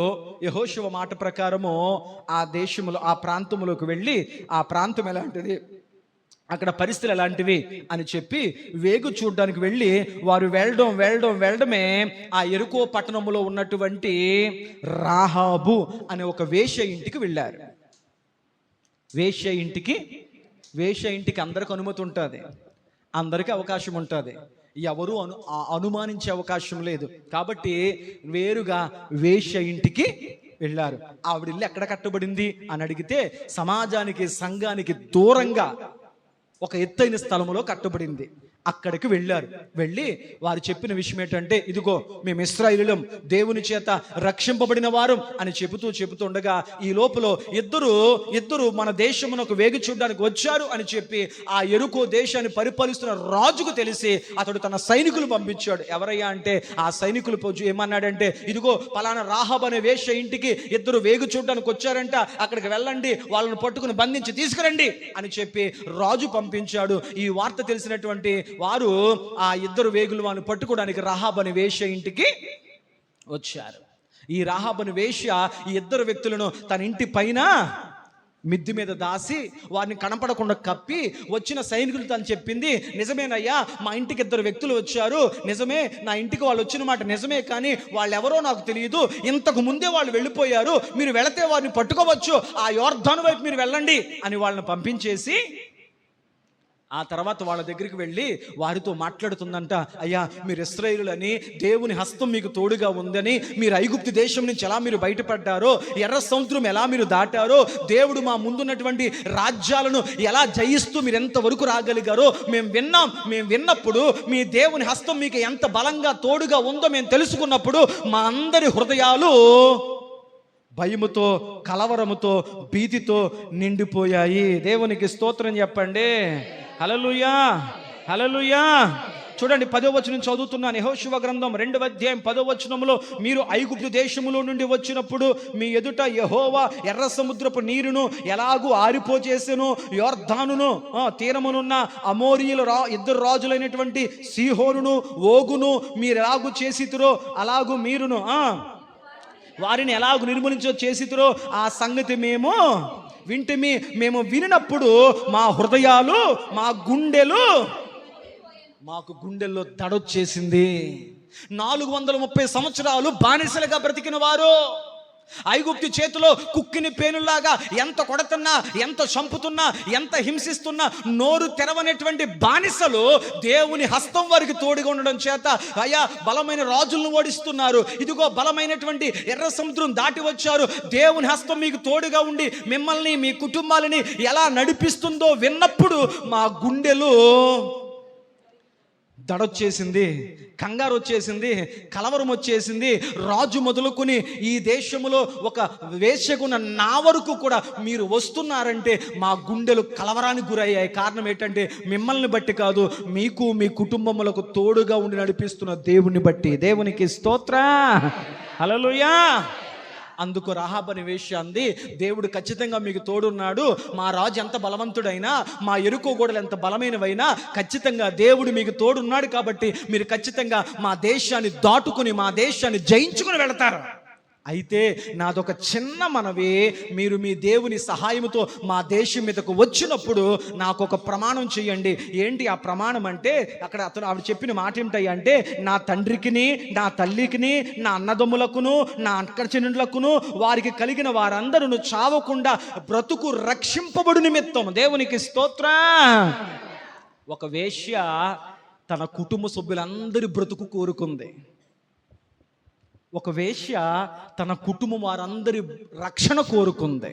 యెహోషువ మాట ప్రకారము ఆ దేశములో ఆ ప్రాంతములోకి వెళ్ళి ఆ ప్రాంతం ఎలాంటిది, అక్కడ పరిస్థితులు ఎలాంటివి అని చెప్పి వేగు చూడడానికి వెళ్ళి వారు వెళ్ళడమే ఆ యెరికో పట్టణంలో ఉన్నటువంటి రాహాబు అనే ఒక వేశ్య ఇంటికి వెళ్ళారు. వేశ్య ఇంటికి అందరికి అనుమతి ఉంటుంది, అందరికీ అవకాశం ఉంటుంది. ఎవరు అనుమానించే అవకాశం లేదు. కాబట్టి వేరుగా వేశ్య ఇంటికి వెళ్ళారు. ఆవిడ ఇల్లు ఎక్కడ కట్టబడింది అని అడిగితే సమాజానికి సంఘానికి దూరంగా ఒక ఎత్తైన స్థలములో కట్టబడింది. అక్కడికి వెళ్ళారు. వెళ్ళి వారు చెప్పిన విషయం ఏంటంటే, ఇదిగో మేము ఇశ్రాయేలీయులం, దేవుని చేత రక్షింపబడిన వారం అని చెబుతుండగా ఈ లోపల ఇద్దరు మన దేశమునకు వేగి చూడడానికి వచ్చారు అని చెప్పి ఆ యెరికో దేశాన్ని పరిపాలిస్తున్న రాజుకు తెలిసి అతడు తన సైనికులు పంపించాడు. ఎవరయ్యా అంటే ఆ సైనికులు ఏమన్నాడంటే, ఇదిగో పలానా రాహాబ్ అనే వేశ్య ఇంటికి ఇద్దరు వేగు చూడడానికి వచ్చారంట, అక్కడికి వెళ్ళండి, వాళ్ళని పట్టుకుని బంధించి తీసుకురండి అని చెప్పి రాజు పంపించాడు. ఈ వార్త తెలిసినటువంటి వారు ఆ ఇద్దరు వేగులు వారిని పట్టుకోవడానికి రాహాబ్ అనే వేశ్య ఇంటికి వచ్చారు. ఈ రాహాబ్ అనే వేశ్య ఈ ఇద్దరు వ్యక్తులను తన ఇంటి పైన మిద్ది మీద దాసి వారిని కనపడకుండా కప్పి వచ్చిన సైనికులు తను చెప్పింది, నిజమేనయ్యా మా ఇంటికి ఇద్దరు వ్యక్తులు వచ్చారు, నిజమే, నా ఇంటికి వాళ్ళు వచ్చిన మాట నిజమే, కానీ వాళ్ళు ఎవరో నాకు తెలియదు, ఇంతకు ముందే వాళ్ళు వెళ్ళిపోయారు, మీరు వెళితే వారిని పట్టుకోవచ్చు, ఆ యోర్దాను వైపు మీరు వెళ్ళండి అని వాళ్ళని పంపించేసి ఆ తర్వాత వాళ్ళ దగ్గరికి వెళ్ళి వారితో మాట్లాడుతుందంట. అయ్యా మీరు ఇశ్రాయేలులని, దేవుని హస్తం మీకు తోడుగా ఉందని, మీరు ఐగుప్తు దేశం నుంచి ఎలా మీరు బయటపడ్డారో, ఎర్ర సముద్రం ఎలా మీరు దాటారో, దేవుడు మా ముందున్నటువంటి రాజ్యాలను ఎలా జయిస్తూ మీరు ఎంతవరకు రాగలిగారో మేము విన్నప్పుడు మీ దేవుని హస్తం మీకు ఎంత బలంగా తోడుగా ఉందో మేము తెలుసుకున్నప్పుడు మా అందరి హృదయాలు భయముతో, కలవరముతో, భీతితో నిండిపోయాయి. దేవునికి స్తోత్రం చెప్పండి. హల్లెలూయా, హల్లెలూయా. చూడండి 10వ వచనం చదువుతున్నాను. యెహోషువ గ్రంథం 2వ అధ్యాయం 10వ వచనంలో, మీరు ఐగుప్తు దేశములో నుండి వచ్చినప్పుడు మీ ఎదుట యెహోవా ఎర్ర సముద్రపు నీరును ఎలాగూ ఆరిపోచేసెను, యోర్దానును తీరమునున్న అమోరీయుల ఇద్దరు రాజులైనటువంటి సీహోనును ఓగును మీరు ఎలాగూ చేసితురో అలాగూ మీరును వారిని ఎలాగూ చేసితురో ఆ సంగతి మేము వినినప్పుడు మా హృదయాలు, మాకు గుండెల్లో దడొచ్చేసింది. 430 సంవత్సరాలు బానిసలుగా బ్రతికిన వారు ఐగుప్తు చేతిలో కుక్కిని పేనులాగా ఎంత కొడుతున్నా, ఎంత చంపుతున్నా, ఎంత హింసిస్తున్నా నోరు తెరవనటువంటి బానిసలు దేవుని హస్తం వారికి తోడుగా ఉండడం చేత అయ్యా బలమైన రాజులను ఓడిస్తున్నారు. ఇదిగో బలమైనటువంటి ఎర్ర సముద్రం దాటి వచ్చారు, దేవుని హస్తం మీకు తోడుగా ఉండి మిమ్మల్ని మీ కుటుంబాలని ఎలా నడిపిస్తుందో విన్నప్పుడు మా గుండెలు దడొచ్చేసింది, కంగారు వచ్చేసింది, కలవరం వచ్చేసింది. రాజు మొదలుకొని ఈ దేశంలో ఒక వేశ్యకున్న నా వరకు కూడా మీరు వస్తున్నారంటే మా గుండెలు కలవరానికి గురయ్యాయి. కారణం ఏంటంటే మిమ్మల్ని బట్టి కాదు, మీకు మీ కుటుంబములకు తోడుగా ఉండి నడిపిస్తున్న దేవుని బట్టి. దేవునికి స్తోత్రం, హల్లెలూయా. అందుకు రాహాబ్ అనే వేశ్య అంది, దేవుడు ఖచ్చితంగా మీకు తోడున్నాడు, మా రాజు ఎంత బలవంతుడైనా, మా యెరికో గోడలు ఎంత బలమైనవైనా ఖచ్చితంగా దేవుడు మీకు తోడున్నాడు కాబట్టి మీరు ఖచ్చితంగా మా దేశాన్ని దాటుకుని మా దేశాన్ని జయించుకుని వెళతారు అయితే నాదొక చిన్న మనవి, మీరు మీ దేవుని సహాయంతో మా దేశం మీదకు వచ్చినప్పుడు నాకు ఒక ప్రమాణం చేయండి. ఏంటి ఆ ప్రమాణం అంటే, అక్కడ ఆవిడ చెప్పిన మాట ఏమిటంటే, నా తండ్రికిని, నా తల్లికిని, నా అన్నదమ్ములకును, నా అక్క చెల్లెళ్ళకును, వారికి కలిగిన వారందరూ చావకుండా బ్రతుకు రక్షింపబడు నిమిత్తం. దేవునికి స్తోత్రం. ఒక వేశ్య తన కుటుంబ సభ్యులందరి బ్రతుకు కోరుకుంది. ఒక వేశ్య తన కుటుంబం వారందరి రక్షణ కోరుకుంది.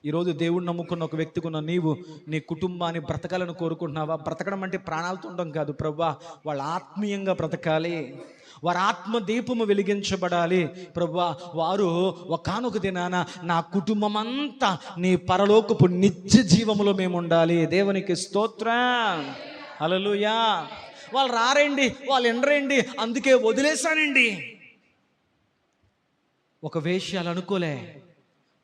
ఈరోజు దేవుడిని నమ్ముకున్న ఒక వ్యక్తికి ఉన్న నీవు నీ కుటుంబాన్ని బ్రతకాలని కోరుకుంటున్నావా? బ్రతకడం అంటే ప్రాణాలతో ఉండడం కాదు ప్రభువా, వాళ్ళు ఆత్మీయంగా బ్రతకాలి, వారి ఆత్మ దీపము వెలిగించబడాలి ప్రభువా. వారు ఒకానొక దినాన నా కుటుంబం అంతా నీ పరలోకపు నిత్య జీవములో మేము ఉండాలి. దేవునికి స్తోత్రం. హల్లెలూయా. వాళ్ళు రారండి, వాళ్ళు ఎండరండి, అందుకే వదిలేశానండి. ఒక వేశ్య అలా అనుకోలే,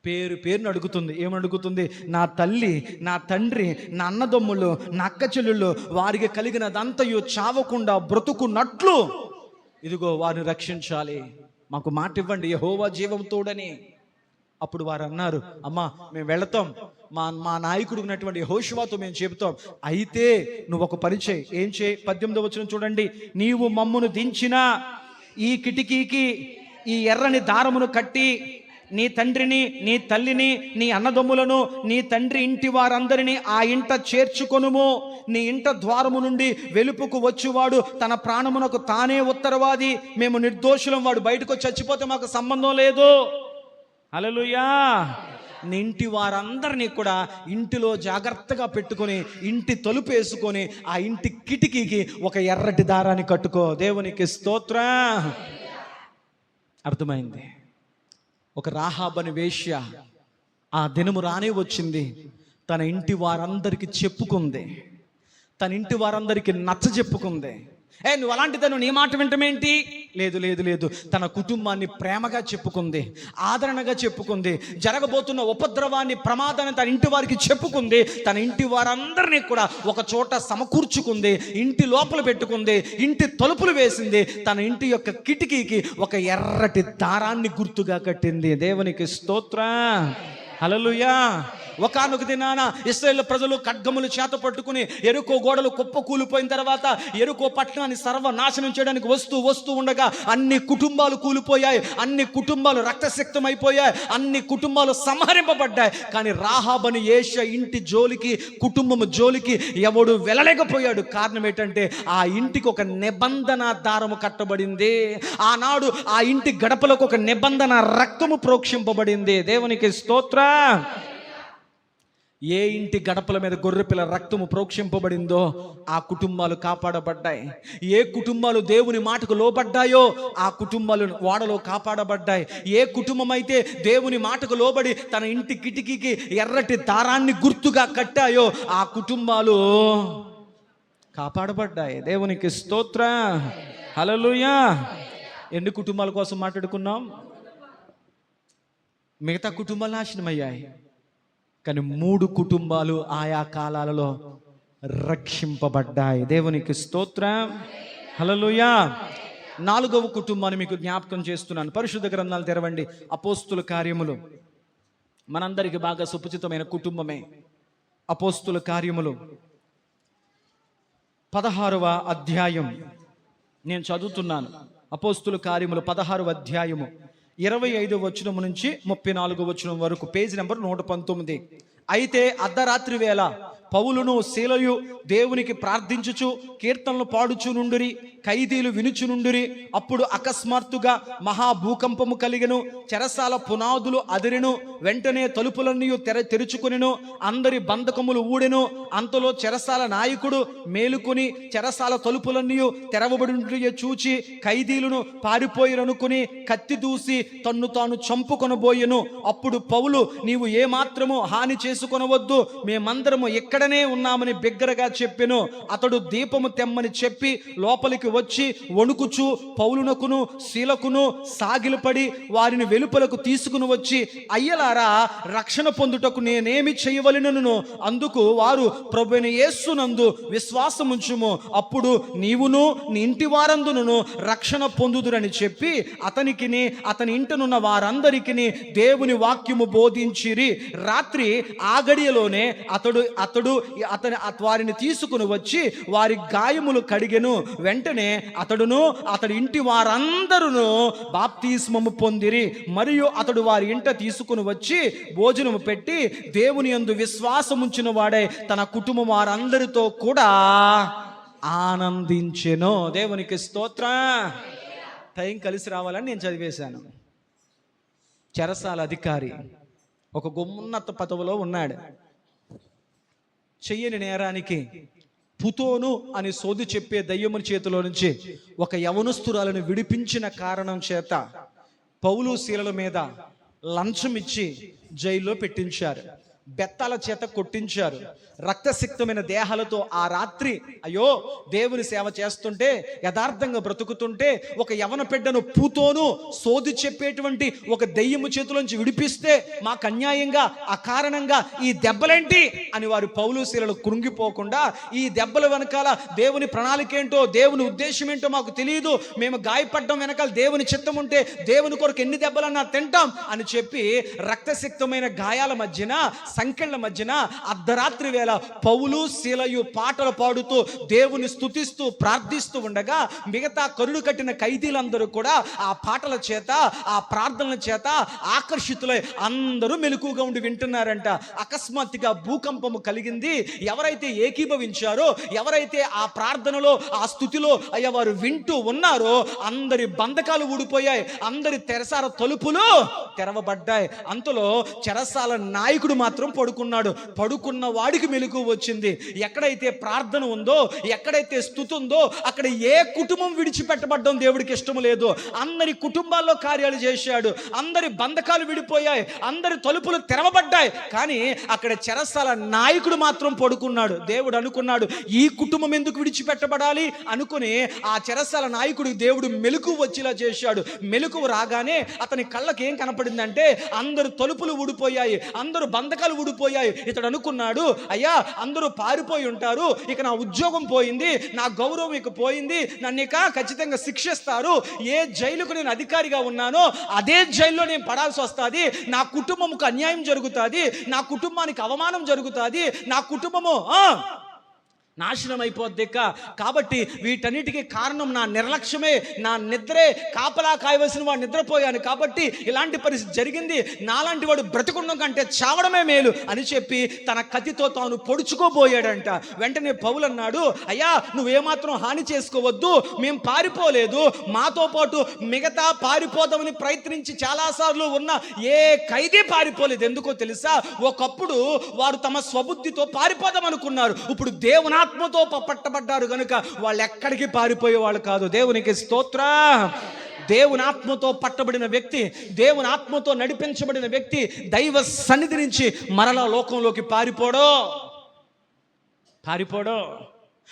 పేరును అడుగుతుంది. ఏమడుగుతుంది? నా తల్లి, నా తండ్రి, నా అన్నదమ్ములు, నా అక్క చెల్లెళ్ళు, వారికి కలిగినదంతయు చావకుండా బ్రతుకున్నట్లు ఇదిగో వారిని రక్షించాలి, మాకు మాట ఇవ్వండి యెహోవా జీవం తోడని. అప్పుడు వారు అన్నారు, అమ్మా మేము వెళతాం, మా నాయకుడు ఉన్నటువంటి యెహోషువతో మేము చెబుతాం. అయితే నువ్వు ఒక పని చేయి. ఏం చేయి? 18వ వచనం చూడండి. నీవు మమ్మును దించిన ఈ కిటికీకి ఈ ఎర్రని దారమును కట్టి నీ తండ్రిని, నీ తల్లిని, నీ అన్నదమ్ములను, నీ తండ్రి ఇంటి వారందరినీ ఆ ఇంట చేర్చుకొనుము. నీ ఇంట ద్వారము నుండి వెలుపుకు వచ్చువాడు తన ప్రాణమునకు తానే ఉత్తరవాది. మేము నిర్దోషులం, వాడు బయటకు వచ్చి చచ్చిపోతే మాకు సంబంధం లేదు. హల్లెలూయా. నీ ఇంటి వారందరినీ కూడా ఇంటిలో జాగ్రత్తగా పెట్టుకొని, ఇంటి తలుపు వేసుకొని, ఆ ఇంటి కిటికీకి ఒక ఎర్రటి దారాన్ని కట్టుకో. దేవునికి స్తోత్రం. అర్థమైంది. ఒక రాహాబని వేశ్య ఆ దినము రానే వచ్చింది. తన ఇంటి వారందరికీ చెప్పుకుంది, తన ఇంటి వారందరికీ నచ్చ చెప్పుకుంది. నువ్వు అలాంటిదను, నీ మాట వింటమేంటి? లేదు లేదు లేదు. తన కుటుంబాన్ని ప్రేమగా చెప్పుకుంది, ఆదరణగా చెప్పుకుంది, జరగబోతున్న ఉపద్రవాన్ని, ప్రమాదాన్ని తన ఇంటి వారికి చెప్పుకుంది. తన ఇంటి వారందరినీ కూడా ఒక చోట సమకూర్చుకుంది, ఇంటి లోపల పెట్టుకుంది, ఇంటి తలుపులు వేసింది, తన ఇంటి యొక్క కిటికీకి ఒక ఎర్రటి దారాన్ని గుర్తుగా కట్టింది. దేవునికి స్తోత్రం. హల్లెలూయా. ఒకానొక దినాన ఇశ్రాయేలు ప్రజలు ఖడ్గములు చేత పట్టుకుని యెరికో గోడలు కుప్ప కూలిపోయిన తర్వాత యెరికో పట్టణాన్ని సర్వనాశనం చేయడానికి వస్తూ ఉండగా అన్ని కుటుంబాలు కూలిపోయాయి, అన్ని కుటుంబాలు రక్తసిక్తం అయిపోయాయి, అన్ని కుటుంబాలు సంహరింపబడ్డాయి. కానీ రాహాబని వేశ్య ఇంటి జోలికి, కుటుంబం జోలికి ఎవడు వెళ్ళలేకపోయాడు. కారణం ఏంటంటే ఆ ఇంటికి ఒక నిబంధన దారము కట్టబడింది. ఆనాడు ఆ ఇంటి గడపలకు ఒక నిబంధన రక్తము ప్రోక్షింపబడింది. దేవునికి స్తోత్రం. ఏ ఇంటి గడపల మీద గొర్రెపిల్ల రక్తము ప్రోక్షింపబడిందో ఆ కుటుంబాలు కాపాడబడ్డాయి. ఏ కుటుంబాలు దేవుని మాటకు లోబడ్డాయో ఆ కుటుంబాలు వాడలో కాపాడబడ్డాయి. ఏ కుటుంబం అయితే దేవుని మాటకు లోబడి తన ఇంటి కిటికీకి ఎర్రటి దారాన్ని గుర్తుగా కట్టాయో ఆ కుటుంబాలు కాపాడబడ్డాయి. దేవునికి స్తోత్రం. హల్లెలూయా. ఎన్ని కుటుంబాల కోసం మాట్లాడుకున్నాం? మిగతా కుటుంబాలు నాశనమయ్యాయి, కానీ 3 కుటుంబాలు ఆయా కాలాలలో రక్షింపబడ్డాయి. దేవునికి స్తోత్రం. హల్లెలూయా. 4వ కుటుంబాన్ని మీకు జ్ఞాపకం చేస్తున్నాను. పరిశుద్ధ గ్రంథాలు తెరవండి. అపోస్తుల కార్యములు మనందరికీ బాగా సుపరిచితమైన కుటుంబమే. అపోస్తుల కార్యములు 16వ అధ్యాయం నేను చదువుతున్నాను. అపోస్తుల కార్యములు 16వ అధ్యాయము 25వ వచనం నుంచి 34వ వచనం వరకు, పేజీ నెంబర్ 119. అయితే అర్ధరాత్రి వేళ పౌలును శీలయు దేవునికి ప్రార్థించుచు కీర్తనలు పాడుచు నుండిరి, ఖైదీలు వినుచు నుండిరి. అప్పుడు అకస్మాత్తుగా మహాభూకంపము కలిగెను, చెరసాల పునాదులు అదిరెను, వెంటనే తలుపులన్నీ తెరుచుకొనెను, అందరి బంధకములు ఊడెను. అంతలో చెరసాల నాయకుడు మేలుకొని చెరసాల తలుపులన్నీ తెరవబడి చూచి ఖైదీలను పారిపోయిరనుకుని కత్తి దూసి తన్ను తాను చంపుకొనబోయెను. అప్పుడు పౌలు, నీవు ఏమాత్రము హాని చేసుకొనవద్దు, మేమందరము ఎక్కడ ఇక్కడనే ఉన్నామని బిగ్గరగా చెప్పెను. అతడు దీపము తెమ్మని చెప్పి లోపలికి వచ్చి వణుకుచు పౌలునకును శీలకును సాగిలపడి వారిని వెలుపలకు తీసుకుని వచ్చి, అయ్యలారా, రక్షణ పొందుటకు నేనేమి చేయవలెనను? అందుకు వారు, ప్రభువైన యేసునందు విశ్వాసముంచుము, అప్పుడు నీవును నీ ఇంటి వారందును రక్షణ పొందుదురని చెప్పి అతనికిని అతని ఇంటనున్న వారందరికిని దేవుని వాక్యము బోధించిరి. రాత్రి ఆ గడియలోనే అతడు వారిని తీసుకుని వచ్చి వారి గాయములు కడిగెను. వెంటనే అతడును అతడి ఇంటి వారందరూ బాప్తిస్మము పొందిరి. మరియు అతడు వారి ఇంట తీసుకుని వచ్చి భోజనము పెట్టి దేవుని యందు విశ్వాసముంచిన వాడై తన కుటుంబం వారందరితో కూడా ఆనందించెను. దేవునికి స్తోత్రం. టైం కలిసి రావాలని నేను చదివేశాను. చెరసాల అధికారి ఒక గొప్ప పదవిలో ఉన్నాడు. చెయ్యని నేరానికి పుతోను అని సోది చెప్పే దయ్యముని చేతిలో నుంచి ఒక యవనస్తురాలను విడిపించిన కారణం చేత పౌలు శీలల మీద లంచం ఇచ్చి జైల్లో పెట్టించారు. బెత్తాల చేత కొట్టించారు. రక్తసిక్తమైన దేహాలతో ఆ రాత్రి అయ్యో దేవుని సేవ చేస్తుంటే, యథార్థంగా బ్రతుకుతుంటే ఒక యవన బిడ్డను పూతోను సోది చెప్పేటువంటి ఒక దెయ్యము చేతులోంచి విడిపిస్తే మాకు అన్యాయంగా అకారణంగా ఈ దెబ్బలేంటి అని వారు పౌలు శీలలు కృంగిపోకుండా, ఈ దెబ్బల వెనకాల దేవుని ప్రణాళిక ఏంటో, దేవుని ఉద్దేశం ఏంటో మాకు తెలియదు, మేము గాయపడ్డం వెనకాల దేవుని చిత్తం ఉంటే దేవుని కొరకు ఎన్ని దెబ్బలన్నా తింటాం అని చెప్పి రక్తసిక్తమైన గాయాల మధ్యన, సంకెళ్ల మధ్యన అర్ధరాత్రి వేళ పౌలు శీలయు పాటలు పాడుతూ దేవుని స్తుతిస్తూ ప్రార్థిస్తూ ఉండగా మిగతా కరుడు కట్టిన ఖైదీలందరూ కూడా ఆ పాటల చేత, ఆ ప్రార్థనల చేత ఆకర్షితులై అందరూ మెలకుగా ఉండి వింటున్నారంట. అకస్మాత్తుగా భూకంపము కలిగింది. ఎవరైతే ఏకీభవించారో, ఎవరైతే ఆ ప్రార్థనలో ఆ స్తుతిలో అయ్యా వారు వింటూ ఉన్నారో అందరి బంధకాలు ఊడిపోయాయి, అందరి తెరసాల తలుపులు తెరవబడ్డాయి. అంతలో చెరసాల నాయకుడు మాత్రం పడుకున్నాడు. పడుకున్న వాడికి మెలకు వచ్చింది. ఎక్కడైతే ప్రార్థన ఉందో, ఎక్కడైతే స్తుతి ఉందో అక్కడ ఏ కుటుంబం విడిచిపెట్టబడ్డం దేవుడికి ఇష్టం లేదు. అందరి కుటుంబాల్లో కార్యాలు చేశాడు. అందరి బంధకాలు విడిపోయాయి, అందరి తలుపులు తెరవబడ్డాయి. కానీ అక్కడ చెరసాల నాయకుడు మాత్రం పడుకున్నాడు. దేవుడు అనుకున్నాడు, ఈ కుటుంబం ఎందుకు విడిచిపెట్టబడాలి అనుకుని ఆ చెరసాల నాయకుడికి దేవుడు మెలకు వచ్చేలా చేశాడు. మెలకు రాగానే అతని కళ్ళకి ఏం కనపడిందంటే అందరు తలుపులు ఊడిపోయాయి, అందరూ బంధకాలు ఊడిపోయాయి. ఇతడు అనుకున్నాడు, అయ్యా అందరూ పారిపోయి ఉంటారు, ఇక నా ఉద్యోగం పోయింది, నా గౌరవం ఇక పోయింది, నన్ను ఇక ఖచ్చితంగా శిక్షిస్తారు. ఏ జైలుకు నేను అధికారిగా ఉన్నానో అదే జైల్లో నేను పడాల్సి వస్తుంది, నా కుటుంబంకు అన్యాయం జరుగుతుంది, నా కుటుంబానికి అవమానం జరుగుతుంది, నా కుటుంబము నాశనం అయిపోద్ది. కాబట్టి వీటన్నిటికీ కారణం నా నిర్లక్ష్యమే, నా నిద్రే. కాపలా కాయవలసిన వాడు నిద్రపోయాను కాబట్టి ఇలాంటి పరిస్థితి జరిగింది, నాలాంటి వాడు బ్రతికుండం కంటే చావడమే మేలు అని చెప్పి తన కత్తితో తాను పొడుచుకోబోయాడంట. వెంటనే పౌలు అన్నాడు, అయ్యా నువ్వేమాత్రం హాని చేసుకోవద్దు, మేము పారిపోలేదు, మాతో పాటు మిగతా పారిపోదామని ప్రయత్నించి చాలాసార్లు ఉన్న ఏ ఖైదీ పారిపోలేదు. ఎందుకో తెలుసా, ఒకప్పుడు వారు తమ స్వబుద్ధితో పారిపోదాం అనుకున్నారు, ఇప్పుడు దేవుని ఆత్మతో పట్టబడ్డారు కనుక వాళ్ళు ఎక్కడికి పారిపోయే వాళ్ళు కాదు. దేవునికి స్తోత్రం. దేవుని ఆత్మతో పట్టబడిన వ్యక్తి, దేవుని ఆత్మతో నడిపించబడిన వ్యక్తి దైవ సన్నిధి నుంచి మరలా లోకంలోకి పారిపోడో.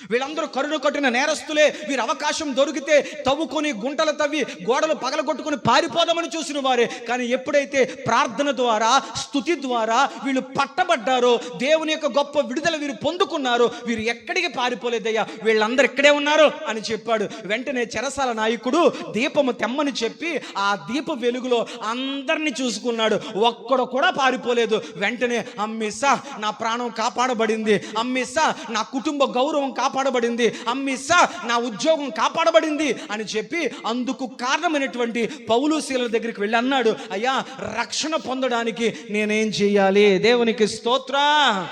వీళ్ళందరూ కరుడు కట్టిన నేరస్తులే. వీరు అవకాశం దొరికితే తవ్వుకొని గుంటలు తవ్వి గోడలు పగలగొట్టుకొని పారిపోదామని చూసిన వారే. కానీ ఎప్పుడైతే ప్రార్థన ద్వారా, స్తుతి ద్వారా వీళ్ళు పట్టబడ్డారో, దేవుని యొక్క గొప్ప విడుదల వీరు పొందుకున్నారో, వీరు ఎక్కడికి పారిపోలేదయ్యా, వీళ్ళందరూ ఇక్కడే ఉన్నారు అని చెప్పాడు. వెంటనే చెరసాల నాయకుడు దీపము తెమ్మని చెప్పి ఆ దీప వెలుగులో అందరినీ చూసుకున్నాడు. ఒక్కడు కూడా పారిపోలేదు. వెంటనే అమ్మిసా నా ప్రాణం కాపాడబడింది, అమ్మిసా నా కుటుంబ గౌరవం కాపాడబడింది, అమ్మిసా నా ఉద్యోగం కాపాడబడింది అని చెప్పి అందుకు కారణమైనటువంటి పౌలు శీలల దగ్గరికి వెళ్ళి అన్నాడు, అయ్యా రక్షణ పొందడానికి నేనేం చేయాలి? దేవునికి స్తోత్రం.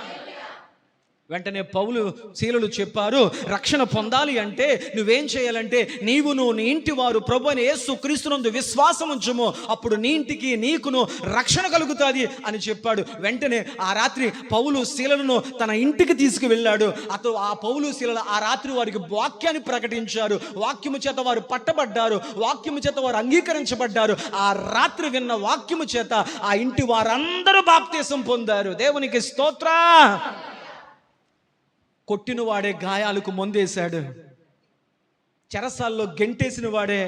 వెంటనే పౌలు శీలలు చెప్పారు, రక్షణ పొందాలి అంటే నువ్వేం చేయాలంటే నీవును నీ ఇంటి వారు ప్రభువైన యేసు క్రీస్తునందు విశ్వాసం ఉంచుము, అప్పుడు నీ ఇంటికి నీకును రక్షణ కలుగుతుంది అని చెప్పాడు. వెంటనే ఆ రాత్రి పౌలు శీలలను తన ఇంటికి తీసుకువెళ్ళాడు. ఆ పౌలు శీలలు ఆ రాత్రి వారికి వాక్యాన్ని ప్రకటించారు. వాక్యము చేత వారు పట్టబడ్డారు, వాక్యము చేత వారు అంగీకరించబడ్డారు. ఆ రాత్రి విన్న వాక్యము చేత ఆ ఇంటి వారందరూ బాప్తిసం పొందారు. దేవునికి స్తోత్రం. కొట్టిన వాడే గాయాలకు మందేశాడు, చెరసాల్లో గెంటేసిన వాడే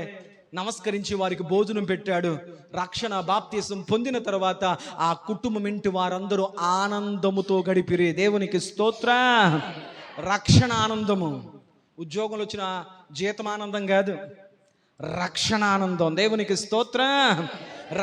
నమస్కరించి వారికి భోజనం పెట్టాడు. రక్షణ బాప్తీసం పొందిన తర్వాత ఆ కుటుంబం ఇంటి వారందరూ ఆనందముతో గడిపిరి. దేవునికి స్తోత్రం. రక్షణ ఆనందము. ఉద్యోగంలో వచ్చిన జీతం ఆనందం కాదు, రక్షణ ఆనందం. దేవునికి స్తోత్రం.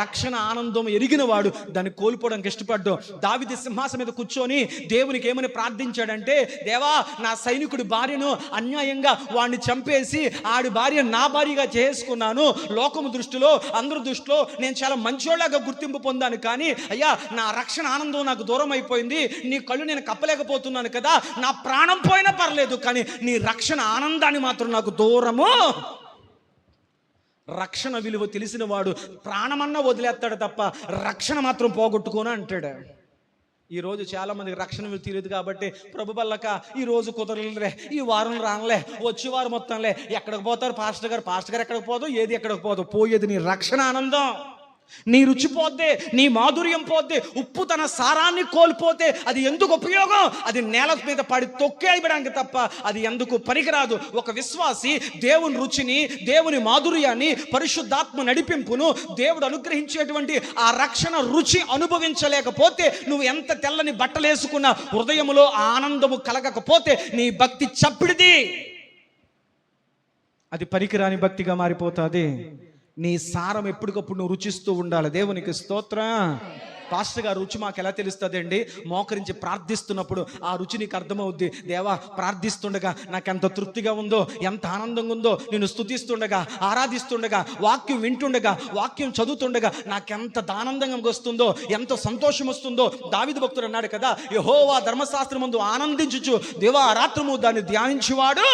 రక్షణ ఆనందం ఎరిగిన వాడు దాన్ని కోల్పోవడానికి ఇష్టపడ్డు. దావీదు సింహాసనం మీద కూర్చొని దేవునికి ఏమని ప్రార్థించాడంటే, దేవా, నా సైనికుడి భార్యను అన్యాయంగా వాడిని చంపేసి ఆడి భార్య నా భార్యగా చేసుకున్నాను. లోకము దృష్టిలో, అందరి దృష్టిలో నేను చాలా మంచోళ్ళగా గుర్తింపు పొందాను, కానీ అయ్యా నా రక్షణ ఆనందం నాకు దూరం అయిపోయింది. నీ కళ్ళు నేను కప్పలేకపోతున్నాను కదా, నా ప్రాణం పోయినా పర్లేదు, కానీ నీ రక్షణ ఆనందాన్ని మాత్రం నాకు దూరము. రక్షణ విలువ తెలిసిన వాడు ప్రాణమన్నా వదిలేస్తాడు తప్ప రక్షణ మాత్రం పోగొట్టుకోను అంటాడు. ఈరోజు చాలా మందికి రక్షణ విలువ తెలియదు కాబట్టి, ప్రభు వల్లక ఈ రోజు కుదరలే, ఈ వారం రానులే, వచ్చే వారం మొత్తంలే, ఎక్కడికి పోతారు పాస్టర్ గారు ఎక్కడికి పోదు, ఏది ఎక్కడికి పోదు. పోయేది నీ రక్షణ ఆనందం. నీ రుచి పోతే, నీ మాధుర్యం పోతే, ఉప్పు తన సారాన్ని కోల్పోతే అది ఎందుకు ఉపయోగం? అది నేల మీద పడి తొక్కేయడానికి తప్ప అది ఎందుకు పనికిరాదు. ఒక విశ్వాసి దేవుని రుచిని, దేవుని మాధుర్యాన్ని, పరిశుద్ధాత్మ నడిపింపును, దేవుడు అనుగ్రహించేటువంటి ఆ రక్షణ రుచి అనుభవించలేకపోతే, నువ్వు ఎంత తెల్లని బట్టలేసుకున్న హృదయములో ఆనందము కలగకపోతే నీ భక్తి చప్పిడిది, అది పనికిరాని భక్తిగా మారిపోతుంది. నీ సారం ఎప్పటికప్పుడు నువ్వు రుచిస్తూ ఉండాలి. దేవునికి స్తోత్రం. పాస్టర్ గారు రుచి మాకు ఎలా తెలుస్తుంది అండి? మోకరించి ప్రార్థిస్తున్నప్పుడు ఆ రుచి నీకు అర్థమవుద్ది. దేవా, ప్రార్థిస్తుండగా నాకు ఎంత తృప్తిగా ఉందో, ఎంత ఆనందంగా ఉందో, నేను స్తుతిస్తుండగా, ఆరాధిస్తుండగా, వాక్యం వింటుండగా, వాక్యం చదువుతుండగా నాకెంత ఆనందంగా వస్తుందో, ఎంత సంతోషం వస్తుందో. దావీదు భక్తుడు అన్నాడు కదా, యెహోవా ధర్మశాస్త్రమందు ఆనందించుచు దేవా రాత్రము దాన్ని ధ్యానించువాడు.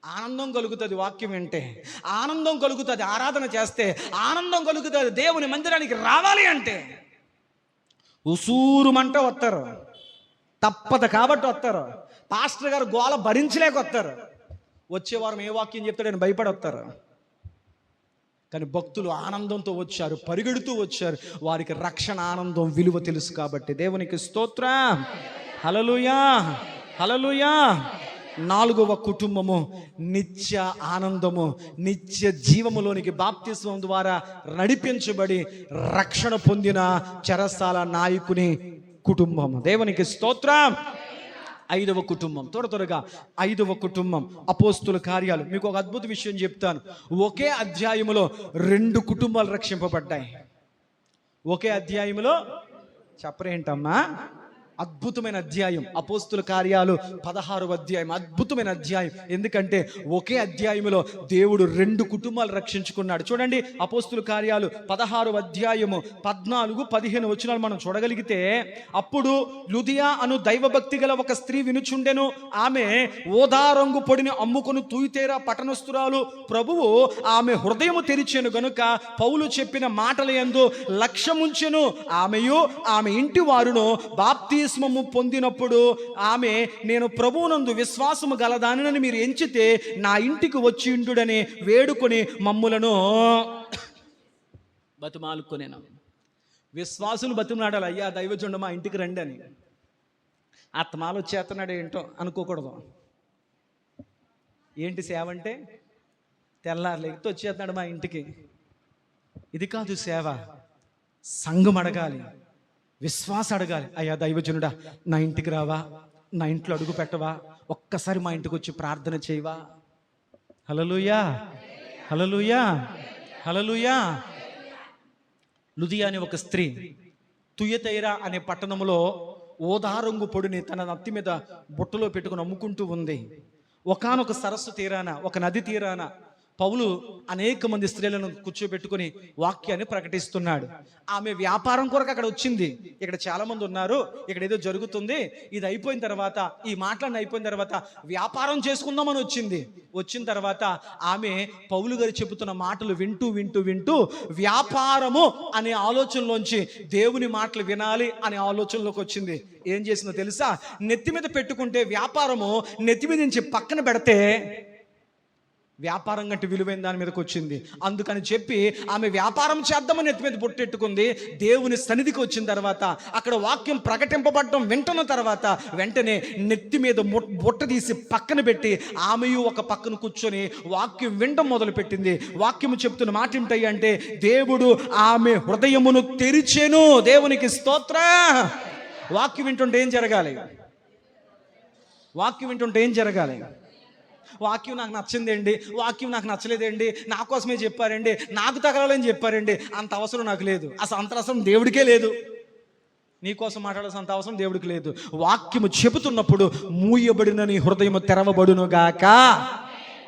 ఆనందం కలుగుతుంది వాక్యం వింటే, ఆనందం కలుగుతుంది ఆరాధన చేస్తే, ఆనందం కలుగుతుంది దేవుని మందిరానికి రావాలి అంటే. ఉసూరుమంట వస్తారు, తప్పదు కాబట్టి వస్తారు. పాస్టర్ గారు గోల భరించలేక వస్తారు. వచ్చే వారం ఏ వాక్యం చెప్తాడని భయపడి వస్తారు. కానీ భక్తులు ఆనందంతో వచ్చారు, పరిగెడుతూ వచ్చారు. వారికి రక్షణ ఆనందం విలువ తెలుసు కాబట్టి. దేవునికి స్తోత్రం. హల్లెలూయా, హల్లెలూయా. 4వ కుటుంబము నిత్య ఆనందము, నిత్య జీవములోనికి బాప్తిస్మం ద్వారా నడిపించబడి రక్షణ పొందిన చెరసాల నాయకుని కుటుంబం. దేవునికి స్తోత్రం. 5వ కుటుంబం, త్వరగా 5వ కుటుంబం అపోస్తుల కార్యాలు. మీకు ఒక అద్భుత విషయం చెప్తాను. ఒకే అధ్యాయములో 2 కుటుంబాలు రక్షింపబడ్డాయి. ఒకే అధ్యాయములో. చెప్పరేంటమ్మా? అద్భుతమైన అధ్యాయం అపోస్తుల కార్యాలు 16వ అధ్యాయం. అద్భుతమైన అధ్యాయం. ఎందుకంటే ఒకే అధ్యాయంలో దేవుడు 2 కుటుంబాలు రక్షించుకున్నాడు. చూడండి, అపోస్తుల కార్యాలు 16వ అధ్యాయము 14-15 వచనాలు మనం చూడగలిగితే, అప్పుడు లుదియా అను దైవభక్తి గల ఒక స్త్రీ వినుచుండెను. ఆమె ఓదారంగు పొడిని అమ్ముకుని తూయితేరా పట్టణస్తురాలు. ప్రభువు ఆమె హృదయము తెరిచెను గనుక పౌలు చెప్పిన మాటల యందు లక్ష్యముంచెను. ఆమెయు ఆమె ఇంటి వారును బాప్తిస్మము పొందినప్పుడు ఆమె, నేను ప్రభువునందు విశ్వాసము గలదానిని మీరు ఎంచితే నా ఇంటికి వచ్చి ఉండుడని వేడుకొని మమ్ములను బతిమాలుకొనేను. విశ్వాసులు బతిమలాడాలి, అయ్యా దైవజనుడు మా ఇంటికి రండి అని. ఆత్మాలు వచ్చేస్తున్నాడు ఏంటో అనుకోకూడదు. ఏంటి సేవ అంటే? తెల్లారులేగితే వచ్చేస్తున్నాడు మా ఇంటికి. ఇది కాదు సేవ. సంఘం అడగాలి, విశ్వాసం అడగాలి. అయ్యా దైవజనుడా, నా ఇంటికి రావా, నా ఇంట్లో అడుగు పెట్టవా, ఒక్కసారి మా ఇంటికి వచ్చి ప్రార్థన చేయవా. హల్లెలూయా, హల్లెలూయా, హల్లెలూయా. లుదియా అనే ఒక స్త్రీ తుయతైరా అనే పట్టణంలో ఓదారంగు పొడిని తన నత్తి మీద బుట్టలో పెట్టుకుని అమ్ముకుంటూ ఉంది. ఒకానొక సరస్సు తీరాన, ఒక నది తీరాన పౌలు అనేక మంది స్త్రీలను కూర్చోబెట్టుకుని వాక్యాన్ని ప్రకటిస్తున్నాడు. ఆమె వ్యాపారం కొరకు అక్కడ వచ్చింది. ఇక్కడ చాలా మంది ఉన్నారు, ఇక్కడ ఏదో జరుగుతుంది, ఇది అయిపోయిన తర్వాత, ఈ మాటలన్నీ అయిపోయిన తర్వాత వ్యాపారం చేసుకుందామని వచ్చింది. వచ్చిన తర్వాత ఆమె పౌలు గారు చెబుతున్న మాటలు వింటూ వింటూ వింటూ వ్యాపారము అనే ఆలోచనలోంచి దేవుని మాటలు వినాలి అనే ఆలోచనలోకి వచ్చింది. ఏం చేసిందో తెలుసా? నెత్తి మీద పెట్టుకుంటే వ్యాపారము నెత్తి మీద నుంచి పక్కన పెడితే వ్యాపారం కంటే విలువైన దాని మీదకి వచ్చింది. అందుకని చెప్పి ఆమె వ్యాపారం చేద్దామని నెత్తి మీద బొట్టెట్టుకుంది. దేవుని సన్నిధికి వచ్చిన తర్వాత అక్కడ వాక్యం ప్రకటింపబడటం వింటున్న తర్వాత వెంటనే నెత్తి మీద బొట్ట తీసి పక్కన పెట్టి ఆమెయు ఒక పక్కన కూర్చొని వాక్యం వినడం మొదలుపెట్టింది. వాక్యం చెప్తున్న మాట ఏంటయ్య అంటే, దేవుడు ఆమె హృదయమును తెరిచెను. దేవునికి స్తోత్ర. వాక్యం వింటుంటే ఏం జరగాలి? వాక్యం వింటుంటే ఏం జరగాలి? వాక్యం నాకు నచ్చిందండి, వాక్యం నాకు నచ్చలేదండి, నా కోసమే చెప్పారండి, నాకు తగలాలని చెప్పారండి, అంత అవసరం నాకు లేదు. అసలు అంత అవసరం దేవుడికే లేదు. నీకోసం మాట్లాడాల్సిన అంత అవసరం దేవుడికి లేదు. వాక్యము చెబుతున్నప్పుడు మూయబడిన నీ హృదయము తెరవబడును గాక.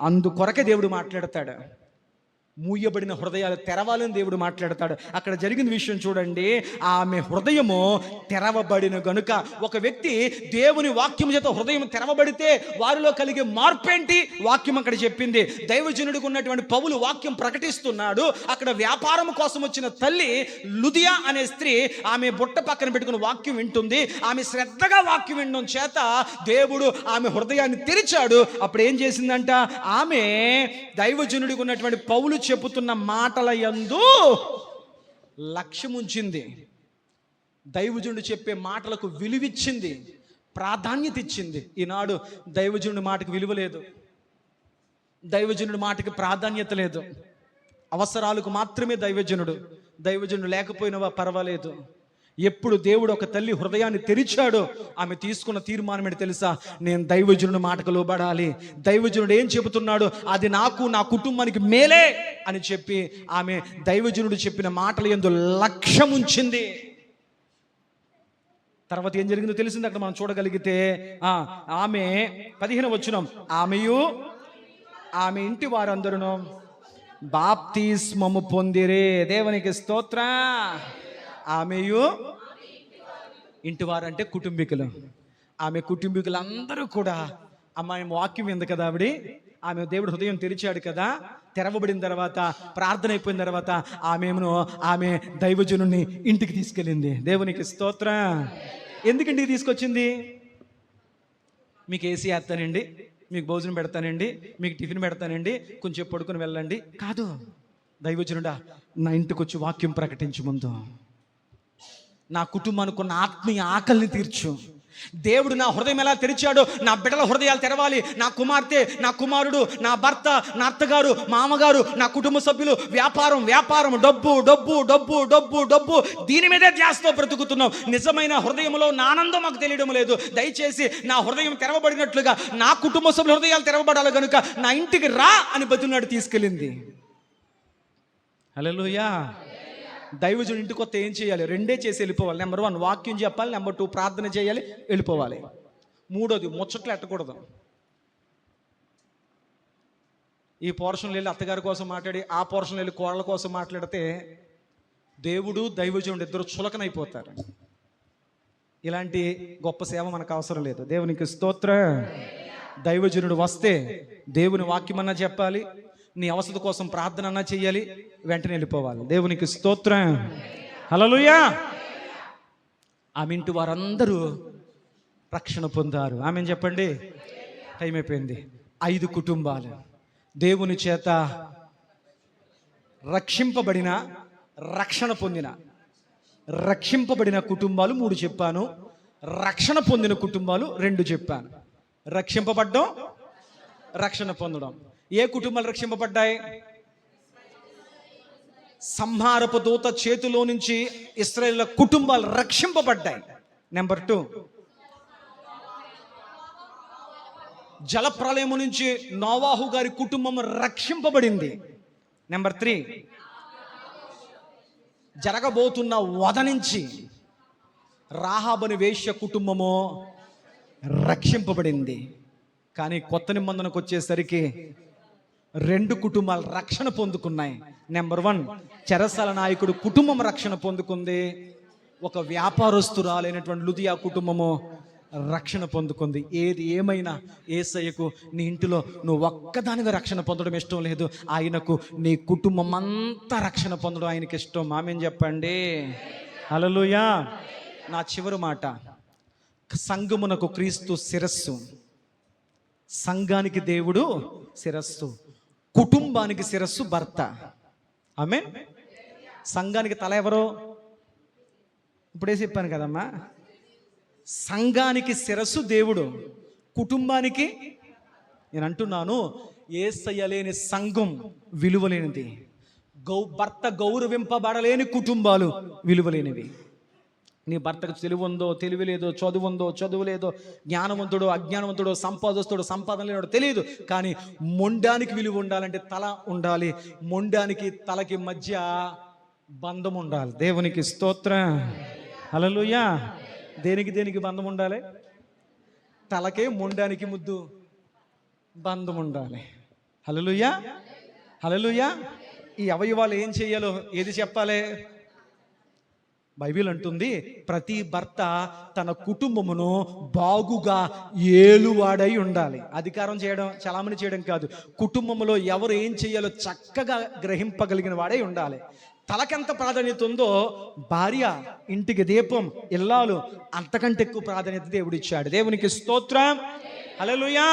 అందుకొరకే దేవుడు మాట్లాడతాడు. మూయబడిన హృదయాలు తెరవాలని దేవుడు మాట్లాడతాడు. అక్కడ జరిగిన విషయం చూడండి. ఆమె హృదయము తెరవబడిన గనుక, ఒక వ్యక్తి దేవుని వాక్యం చేత హృదయం తెరవబడితే వారిలో కలిగే మార్పేంటి? వాక్యం అక్కడ చెప్పింది. దైవజనుడికి ఉన్నటువంటి పౌలు వాక్యం ప్రకటిస్తున్నాడు. అక్కడ వ్యాపారం కోసం వచ్చిన తల్లి లుదియా అనే స్త్రీ ఆమె బుట్ట పక్కన పెట్టుకుని వాక్యం వింటుంది. ఆమె శ్రద్ధగా వాక్యం వినడం చేత దేవుడు ఆమె హృదయాన్ని తెరిచాడు. అప్పుడు ఏం చేసిందంట? ఆమె దైవజనుడికి ఉన్నటువంటి పౌలు చెబుతున్న మాటల యందు లక్ష్యం ఉంచింది. దైవజనుడు చెప్పే మాటలకు విలువిచ్చింది, ప్రాధాన్యత ఇచ్చింది. ఈనాడు దైవజనుడి మాటకు విలువ లేదు, దైవజనుడి మాటకి ప్రాధాన్యత లేదు. అవసరాలకు మాత్రమే దైవజనుడు లేకపోయినా పర్వాలేదు. ఎప్పుడు దేవుడు ఒక తల్లి హృదయాన్ని తెరిచాడో ఆమె తీసుకున్న తీర్మానం ఏంటి తెలుసా? నేను దైవజనుడి మాటకు లోబడాలి. దైవజనుడు ఏం చెబుతున్నాడు అది నాకు, నా కుటుంబానికి మేలే అని చెప్పి ఆమె దైవజనుడు చెప్పిన మాటల యందు లక్ష్యం ఉంచింది. తర్వాత ఏం జరిగిందో తెలిసింది అక్కడ మనం చూడగలిగితే. ఆమె 15వ వచనం, ఆమెయు ఆమె ఇంటి వారందరూ బాప్తిస్మము పొందిరే. దేవునికి స్తోత్ర. ఆమెయు ఇంటివారు అంటే కుటుంబీకులు. ఆమె కుటుంబీకులందరూ కూడా అమ్మాయి వాక్యం ఉంది కదా, ఆమె దేవుడు హృదయం తెరిచాడు కదా. తెరవబడిన తర్వాత, ప్రార్థన అయిపోయిన తర్వాత ఆమె దైవజనుని ఇంటికి తీసుకెళ్ళింది. దేవునికి స్తోత్ర. ఎందుకు ఇంటికి తీసుకొచ్చింది? మీకు ఏసీ వేస్తానండి, మీకు భోజనం పెడతానండి, మీకు టిఫిన్ పెడతానండి, కొంచెం పడుకొని వెళ్ళండి కాదు. దైవజనుడా, నా ఇంటికి వచ్చి వాక్యం ప్రకటించు. ముందు నా కుటుంబానికి ఉన్న ఆత్మీయ ఆకలిని తీర్చు. దేవుడు నా హృదయం ఎలా తెరిచాడో నా బిడ్డల హృదయాలు తెరవాలి. నా కుమార్తె, నా కుమారుడు, నా భర్త, నా అత్తగారు, మా అమ్మగారు, నా కుటుంబ సభ్యులు వ్యాపారం, డబ్బు దీని మీదే ధ్యాసతో బ్రతుకుతున్నాం. నిజమైన హృదయంలో నా ఆనందం మాకు తెలియడం లేదు. దయచేసి నా హృదయం తెరవబడినట్లుగా నా కుటుంబ సభ్యుల హృదయాలు తెరవబడాలి కనుక నా ఇంటికి రా అని బతిలాడి తీసుకెళ్ళింది. హల్లెలూయా. దైవజుడు ఇంటికి వస్తే ఏం చేయాలి? రెండే చేసి వెళ్ళిపోవాలి. నెంబర్ 1 వాక్యం చెప్పాలి, నెంబర్ 2 ప్రార్థన చేయాలి, వెళ్ళిపోవాలి. 3వది ముచ్చట్లు ఎట్టకూడదు. ఈ పోర్షన్లో వెళ్ళి అత్తగారి కోసం మాట్లాడి, ఆ పోర్షన్లో వెళ్ళి కోడల కోసం మాట్లాడితే దేవుడు దైవజనుడు ఇద్దరు చులకనైపోతారు. ఇలాంటి గొప్ప సేవ మనకు అవసరం లేదు. దేవునికి స్తోత్ర. దైవజనుడు వస్తే దేవుని వాక్యమన్నా చెప్పాలి, నీ అవసరం కోసం ప్రార్థన అన్నా చెయ్యాలి, వెంటనే వెళ్ళిపోవాలి. దేవునికి స్తోత్రం. హల్లెలూయా. ఆమె ఇంటి వారందరూ రక్షణ పొందారు. ఆమె చెప్పండి. టైం అయిపోయింది. 5 కుటుంబాలు దేవుని చేత రక్షింపబడిన, రక్షణ కుటుంబాలు 3 చెప్పాను. రక్షణ పొందిన కుటుంబాలు 2 చెప్పాను. రక్షింపబడ్డం, రక్షణ పొందడం. ఏ కుటుంబాలు రక్షింపబడ్డాయి? సంహారపు దూత చేతిలో నుంచి ఇశ్రాయేలు కుటుంబాలు రక్షింపబడ్డాయి. నెంబర్ 2, జలప్రలయము నుంచి నోవాహు గారి కుటుంబం రక్షింపబడింది. నెంబర్ 3, జరగబోతున్న వధ నుంచి రాహాబని వేశ్య కుటుంబము రక్షింపబడింది. కానీ కొత్త నిబంధనకు వచ్చేసరికి 2 కుటుంబాలు రక్షణ పొందుకున్నాయి. నెంబర్ 1, చెరసాల నాయకుడు కుటుంబం రక్షణ పొందుకుంది. ఒక వ్యాపారస్తురాలైనటువంటి లుదియా కుటుంబము రక్షణ పొందుకుంది. ఏది ఏమైనా యేసయ్యకు నీ ఇంటిలో నువ్వు ఒక్కదానిగా రక్షణ పొందడం ఇష్టం లేదు. ఆయనకు నీ కుటుంబం అంతా రక్షణ పొందడం ఆయనకి ఇష్టం. ఆమేన్ చెప్పండి. హల్లెలూయా. నా చివరి మాట, సంఘమునకు క్రీస్తు శిరస్సు, సంఘానికి దేవుడు శిరస్సు. కుటుంబానికి శిరస్సు భర్త. ఆమేన్. సంఘానికి తల ఎవరు? ఇప్పుడే చెప్పాను కదమ్మా, సంఘానికి శిరస్సు దేవుడు, కుటుంబానికి నేను అంటున్నాను యేసయ్య లేని సంఘం విలువలేనిది, భర్త గౌరవింపబడలేని కుటుంబాలు విలువలేనివి. నీ భర్తకు తెలివి ఉందో తెలివి లేదో, చదువు ఉందో చదువు లేదో, జ్ఞానవంతుడో అజ్ఞానవంతుడో, సంపాదస్తుడో సంపాదన లేదో తెలియదు, కానీ మొండానికి విలువ ఉండాలంటే తల ఉండాలి. మొండానికి తలకి మధ్య బంధం ఉండాలి. దేవునికి స్తోత్రం, హల్లెలూయా. దేనికి బంధం ఉండాలి? తలకే మొండానికి ముద్దు బంధం ఉండాలి. హల్లెలూయా, హల్లెలూయా. ఈ అవయవాలు ఏం చేయాలో ఏది చెప్పాలి? బైబిల్ అంటుంది ప్రతి భర్త తన కుటుంబమును బాగుగా ఏలువాడై ఉండాలి. అధికారం చేయడం, చలామణి చేయడం కాదు, కుటుంబంలో ఎవరు ఏం చేయాలో చక్కగా గ్రహింపగలిగిన వాడై ఉండాలి. తలకెంత ప్రాధాన్యత ఉందో భార్య, ఇంటికి దీపం, ఇల్లాలు అంతకంటే ఎక్కువ ప్రాధాన్యత దేవుడిచ్చాడు. దేవునికి స్తోత్రం, హల్లెలూయా.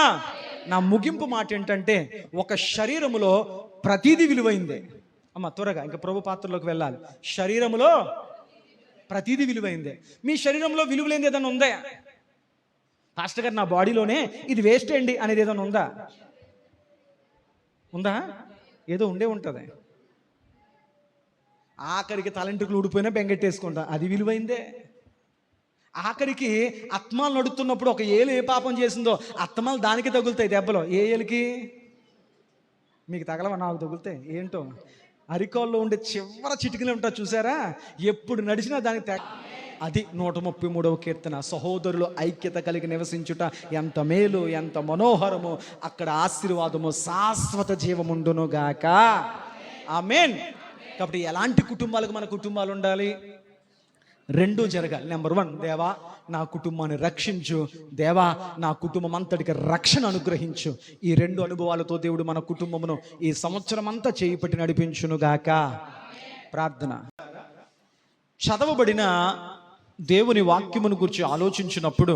నా ముగింపు మాట ఏంటంటే, ఒక శరీరములో ప్రతిదీ విలువైందే. అమ్మ త్వరగా ఇంకా ప్రభు పాత్రలోకి వెళ్ళాలి. శరీరములో ప్రతిదీ విలువైందే. మీ శరీరంలో విలువలేనిది ఏదైనా ఉందా? పాస్టర్ గారు, నా బాడీలోనే ఇది వేస్ట్ అండి అనేది ఏదైనా ఉందా? ఉందా? ఏదో ఉండే ఉంటుంది. ఆఖరికి తలంటుకులు ఊడిపోయినా బెంగెట్టేసుకుంటా, అది విలువైందే. ఆఖరికి అత్మాలు నడుస్తున్నప్పుడు ఒక ఏలు ఏ పాపం చేసిందో అత్తమాలు దానికి తగులుతాయి దెబ్బలు. ఏ ఏలుకి? మీకు తగలవా? నాకు తగులుతాయి. ఏంటో అరికాల్లో ఉండే చివర చిటికలు ఉంటా చూసారా, ఎప్పుడు నడిచినా దానికి అది 133వ కీర్తన. సహోదరులు ఐక్యత కలిగి నివసించుట ఎంత మేలు, ఎంత మనోహరము, అక్కడ ఆశీర్వాదము, శాశ్వత జీవముండును గాక. ఆమేన్. కాబట్టి ఎలాంటి కుటుంబాలకు మన కుటుంబాలు ఉండాలి? రెండూ జరగాలి. నెంబర్ 1, దేవా నా కుటుంబాన్ని రక్షించు, దేవా నా కుటుంబం అంతటికి రక్షణ అనుగ్రహించు. ఈ 2 అనుభవాలతో దేవుడు మన కుటుంబమును ఈ సంవత్సరం అంతా చేయి పట్టి నడిపించును గాక. ప్రార్థన. చదవబడిన దేవుని వాక్యమును గురించి ఆలోచించినప్పుడు